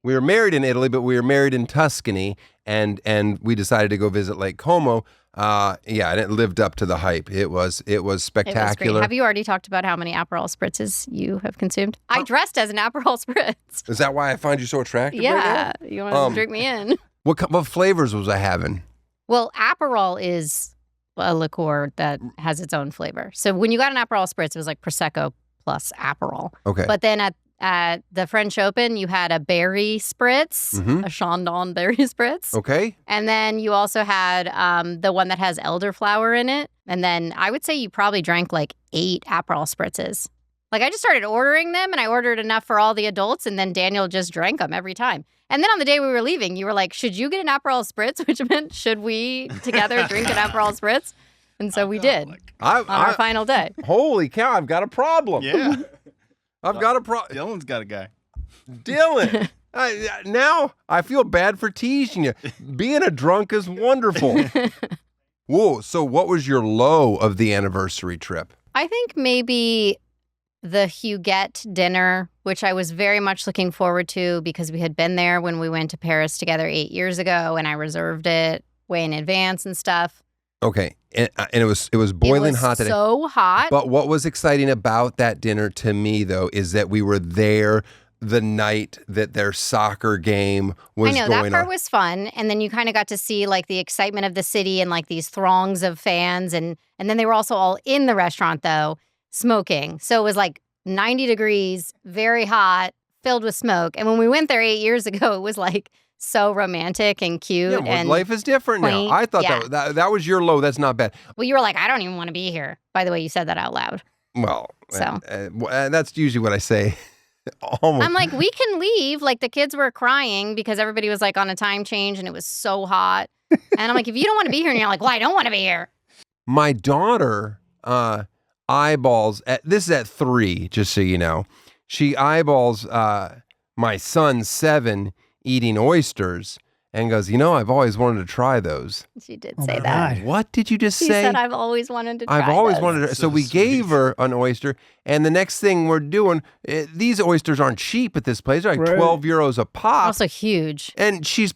We were married in Italy, but we were married in Tuscany, and we decided to go visit Lake Como. And it lived up to the hype. It was It was great. spectacular. Have you already talked about how many Aperol spritzes you have consumed? I dressed as an Aperol spritz. Is that why I find you so attractive right Yeah. You want to drink me in? now? What flavors was I having? Well, Aperol is a liqueur that has its own flavor. So when you got an Aperol spritz, it was like Prosecco plus Aperol. Okay. But then at the French Open, you had a berry spritz, a Chandon berry spritz. Okay. And then you also had the one that has elderflower in it. And then I would say you probably drank like 8 Aperol spritzes. Like I just started ordering them and I ordered enough for all the adults and then Daniel just drank them every time. And then on the day we were leaving, you were like, should you get an Aperol spritz? Which meant, should we together drink an Aperol spritz? And so we did on our final day. Holy cow, I've got a problem. Yeah. I've got a problem. Dylan's got a guy. Dylan, now I feel bad for teasing you. Being a drunk is wonderful. Whoa, so what was your low of the anniversary trip? I think maybe the Huguette dinner, which I was very much looking forward to because we had been there when we went to Paris together 8 years ago and I reserved it way in advance and stuff. Okay, and it was boiling hot today. So hot. But what was exciting about that dinner to me, though, is that we were there the night that their soccer game was going on. I know, that part was fun. And then you kind of got to see like the excitement of the city and like these throngs of fans. And then they were also all in the restaurant, though, smoking. So it was like 90 degrees, very hot, filled with smoke. And when we went there 8 years ago, it was like so romantic and cute. Yeah, well, and life is different quaint. now. I thought that was your low. That's not bad. Well, you were like, I don't even want to be here. By the way, you said that out loud. Well, So. That's usually what I say. Almost. I'm like, we can leave. Like the kids were crying because everybody was like on a time change and it was so hot. And I'm like, if you don't want to be here, and you're like, well, I don't want to be here. My daughter eyeballs, this is at 3, just so you know. She eyeballs my son, 7, eating oysters and goes, I've always wanted to try those. She did Oh say my that. God. What did you just She say? said, I've always wanted to try I've always those. wanted to. So we sweet. gave her an oyster, and the next thing we're doing, these oysters aren't cheap at this place. They're like Right. 12 euros a pop. Also huge. And she's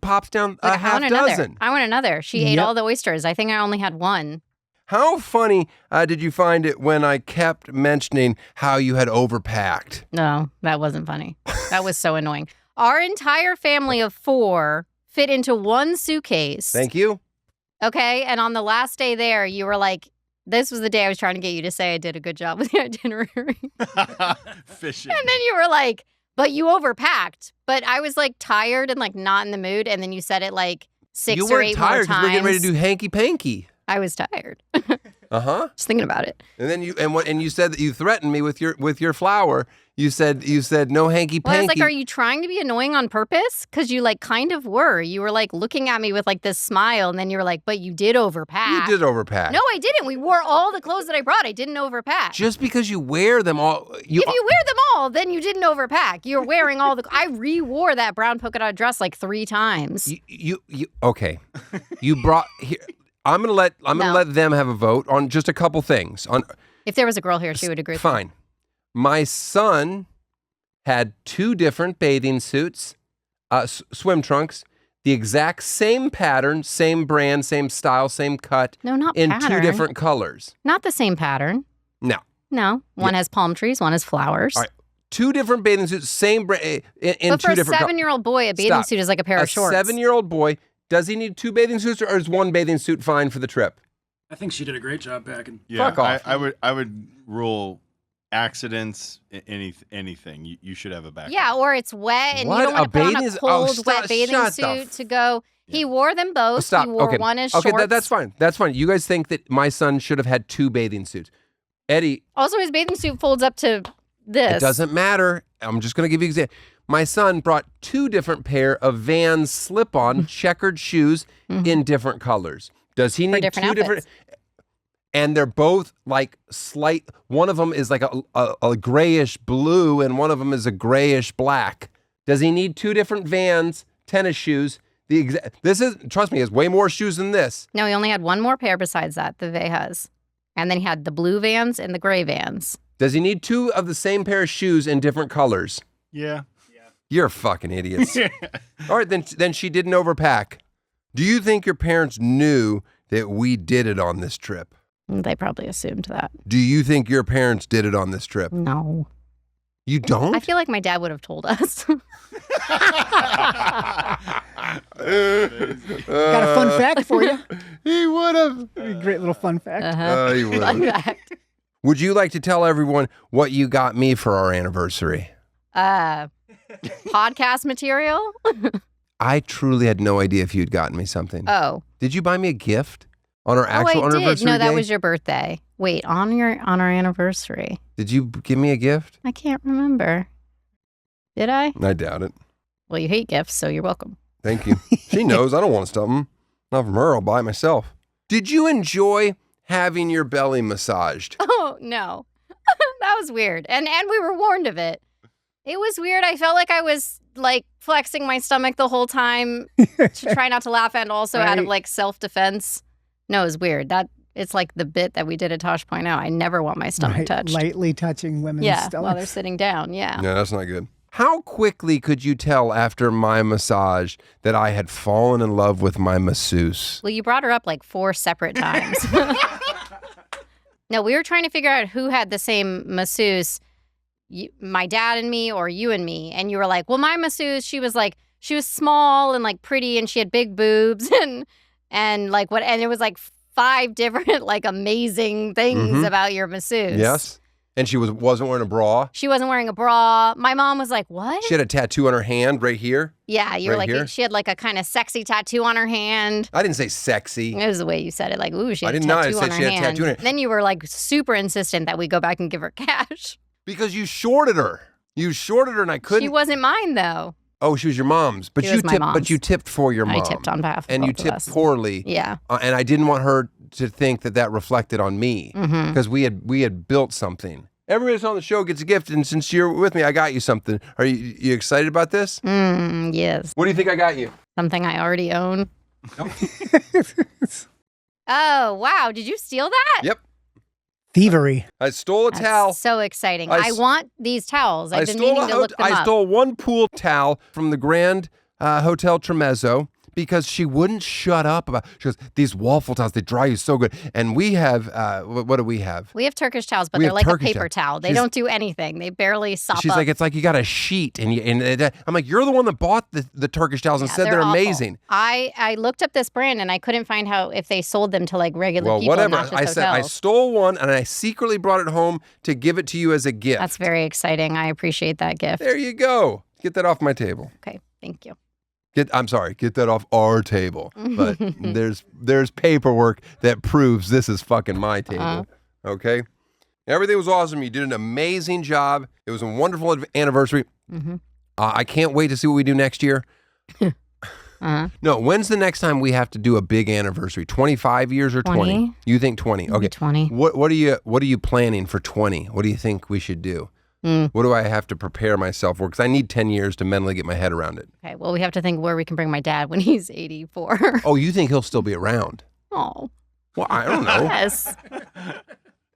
pops down a Like, half dozen. I want another. She ate Yep. all the oysters. I think I only had one. How funny did you find it when I kept mentioning how you had overpacked? No, that wasn't funny. That was so annoying. Our entire family of 4 fit into one suitcase. Thank you. Okay. And on the last day there, you were like, this was the day I was trying to get you to say I did a good job with the itinerary. Fishing. And then you were like, but you overpacked. But I was like tired and like not in the mood. And then you said it like 6 You or weren't 8 tired more because we're getting ready to times. do hanky panky. I was tired. Uh-huh. Just thinking about it. And then you said that you threatened me with your flour. You said no hanky Well, I was panky. like, are you trying to be annoying on purpose? Because you like kind of were. You were like looking at me with like this smile. And then you were like, but you did overpack. You did overpack. No, I didn't. We wore all the clothes that I brought. I didn't overpack. Just because you wear them all. If you wear them all, then you didn't overpack. You're wearing all the. I re-wore that brown polka dot dress like 3 times. You okay. You brought here. I'm gonna let them have a vote on just a couple things. If there was a girl here, she would agree with me. Fine. My son had 2 different bathing suits, swim trunks, the exact same pattern, same brand, same style, same cut, No, not in pattern. 2 different colors. Not the same pattern. No. No. One has palm trees, one has flowers. All right. 2 different bathing suits, same brand, in But 2 for a different 7-year-old boy, a bathing Stop. suit is like a pair of shorts. 7-year-old boy, does he need 2 bathing suits or is 1 bathing suit fine for the trip? I think she did a great job packing. Yeah, Fuck off. I would rule accidents, anything. You should have a backup. Yeah, or it's wet and What? you don't want A to put on bathing a s- cold, stop- wet bathing shut the suit to go. He wore them both. Stop. He wore Okay. one as Okay, shorts. that's fine. That's fine. You guys think that my son should have had 2 bathing suits. Eddie, Also, his bathing suit folds up to this. it doesn't matter. I'm just going to give you an example. My son brought 2 different pair of Vans slip-on checkered shoes in different colors. Does he need different 2 different? outfits. And they're both like slight. One of them is like a grayish blue, and one of them is a grayish black. Does he need 2 different Vans tennis shoes? This is, trust me, he has way more shoes than this. No, he only had one more pair besides that, the Vejas. And then he had the blue Vans and the gray Vans. Does he need 2 of the same pair of shoes in different colors? Yeah. You're fucking idiots. All right, then she didn't overpack. Do you think your parents knew that we did it on this trip? They probably assumed that. Do you think your parents did it on this trip? No. You don't? I feel like my dad would have told us. Got a fun fact for you. He would have. A great little fun fact. He would Fun have. fact. Would you like to tell everyone what you got me for our anniversary? Podcast material? I truly had no idea if you'd gotten me something. Oh. Did you buy me a gift on our actual I did. anniversary No, that day? was your birthday. Wait, on our anniversary. Did you give me a gift? I can't remember. Did I? I doubt it. Well, you hate gifts, so you're welcome. Thank you. She knows I don't want something. Not from her, I'll buy it myself. Did you enjoy having your belly massaged? Oh, no. That was weird. And we were warned of it. It was weird. I felt like I was like flexing my stomach the whole time to try not to laugh, and also out of like self-defense. No, it was weird. It's like the bit that we did at Tosh Point Out. I never want my stomach touched. Lightly touching women's Yeah, stomachs. while they're sitting down. Yeah. No, that's not good. How quickly could you tell after my massage that I had fallen in love with my masseuse? Well, you brought her up like 4 separate times. No, we were trying to figure out who had the same masseuse, my dad and me or you and me. And you were like, well, my masseuse, she was small and like pretty and she had big boobs and like what, and it was like 5 different like amazing things about your masseuse. Yes. And she wasn't wearing a bra. She wasn't wearing a bra. My mom was like, what? She had a tattoo on her hand right here. Yeah, you were Right like, here? she had like a kind of sexy tattoo on her hand. I didn't say sexy. It was the way you said it, like, ooh, she I had a did not. I tattoo said on her she had a hand. tattoo on her- Then you were like super insistent that we go back and give her cash. Because you shorted her. You shorted her and I couldn't. She wasn't mine though. Oh, she was your mom's. But She you was my tipped. But mom's. you tipped for your mom. I tipped on behalf of and you both of tipped us. poorly. Yeah. And I didn't want her to think that reflected on me because we had built something. Everybody that's on the show gets a gift, and since you're with me, I got you something. Are you excited about this? Yes. What do you think I got you? Something I already own. Oh, wow. Did you steal that? Yep. Thievery. I stole a That's towel. so exciting. I I want these towels. I've been stole meaning to look them I up. stole one pool towel from the Grand Hotel Tremezzo because she wouldn't shut up about. She goes, these waffle towels, they dry you so good. And we have what do we have? We have Turkish towels, but We they're have like a Turkish paper towel. They She's- don't do anything. They barely sop She's up. like, it's like you got a sheet, and I'm like, you're the one that bought the Turkish towels and Yeah, said they're awful. amazing. I looked up this brand and I couldn't find how if they sold them to like regular Well, people, whatever. not just I said I hotels. stole one and I secretly brought it home to give it to you as a gift. That's very exciting. I appreciate that gift. There you go. Get that off my table. Okay, thank you. I'm sorry. Get that off our table. But there's paperwork that proves this is fucking my table. Okay. Everything was awesome. You did an amazing job. It was a wonderful anniversary. I can't wait to see what we do next year. No, when's the next time we have to do a big anniversary? 25 years or 20? 20? You think 20? Maybe Okay. 20. What are you planning for 20? What do you think we should do? What do I have to prepare myself for? Because I need 10 years to mentally get my head around it. Okay, well, we have to think where we can bring my dad when he's 84. Oh, you think he'll still be around? Oh, Well, I don't know. yes.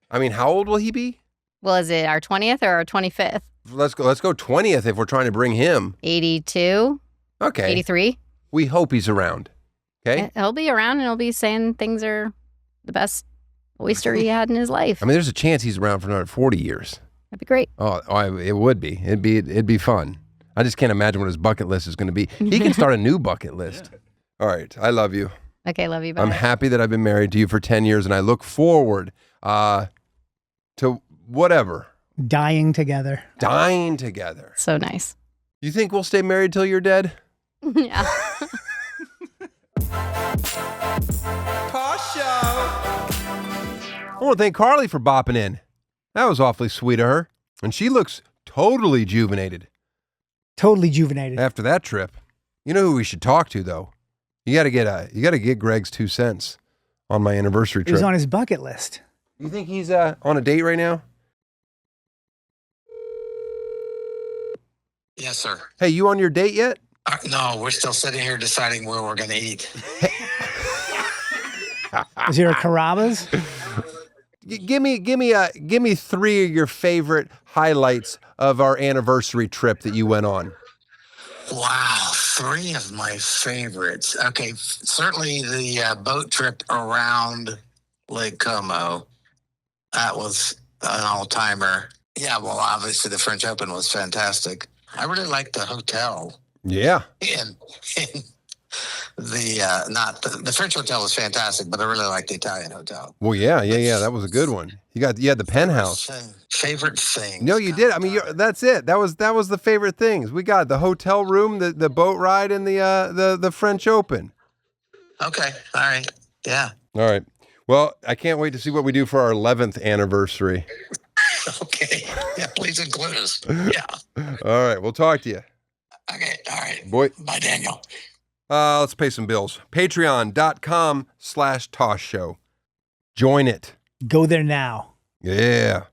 I mean, how old will he be? Well, is it our 20th or our 25th? Let's go 20th if we're trying to bring him. 82? Okay. 83? We hope he's around. Okay. He'll be around and he'll be saying things are the best oyster he had in his life. I mean, there's a chance he's around for another 40 years. That'd be great. It would be. It'd be fun. I just can't imagine what his bucket list is going to be. He can start a new bucket list. All right. I love you. Okay, love you. Bye. I'm happy that I've been married to you for 10 years, and I look forward to whatever. Dying together. Dying together. So nice. You think we'll stay married till you're dead? Yeah. Tosh Show. I want to thank Carly for bopping in. That was awfully sweet of her. And she looks totally juvenated Totally juvenated. after that trip. You know who we should talk to, though? You got to get Greg's 2 cents on my anniversary It trip. was on his bucket list. You think he's on a date right now? Yes, sir. Hey, you on your date yet? No, we're still sitting here deciding where we're going to eat. Is there a Carrabba's? Give me 3 of your favorite highlights of our anniversary trip that you went on. Wow, 3 of my favorites. Okay, certainly the boat trip around Lake Como. That was an all-timer. Yeah, well, obviously the French Open was fantastic. I really liked the hotel Yeah. in the French hotel was fantastic, but I really liked the Italian hotel. Well, yeah. That was a good one. You had the penthouse. Favorite thing. No, you did. I mean, that's it. That was the favorite things. We got the hotel room, the boat ride, and the French Open. Okay. All right. Yeah. All right. Well, I can't wait to see what we do for our 11th anniversary. Okay. Yeah, please include us. Yeah. All right. We'll talk to you. Okay. All right. Boy. Bye, Daniel. Let's pay some bills. Patreon.com/Tosh Show. Join it. Go there now. Yeah.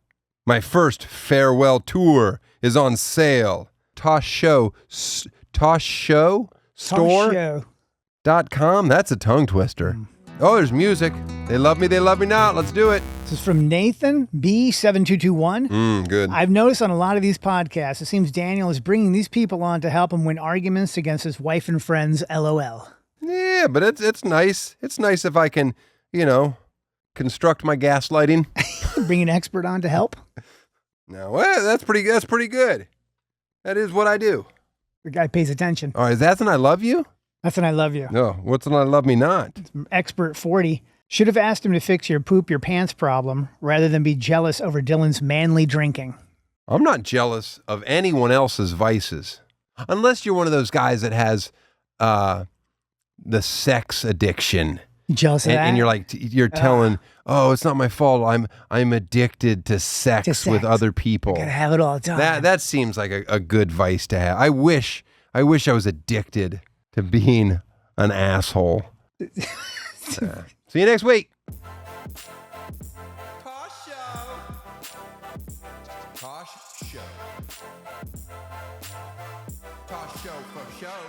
My first farewell tour is on sale. Tosh Show. Tosh Show Store.com. That's a tongue twister. Oh, there's music. They love me not. Let's do it. This is from Nathan B7221. Good. I've noticed on a lot of these podcasts, it seems Daniel is bringing these people on to help him win arguments against his wife and friends. LOL. Yeah, but it's nice. It's nice if I can, construct my gaslighting. Bring an expert on to help. No, well, that's pretty good. That is what I do. The guy pays attention. All right, that's when I love you? That's when I love you. No, what's when I love me not? Expert 40. Should have asked him to fix your poop your pants problem rather than be jealous over Dylan's manly drinking. I'm not jealous of anyone else's vices. Unless you're one of those guys that has the sex addiction. Jealous of that? And you're like, you're telling, oh, it's not my fault. I'm addicted to sex with other people. I gotta have it all the time. That seems like a good vice to have. I wish I was addicted to being an asshole. See you next week. Tosh Show. Tosh Show. Tosh Show for show.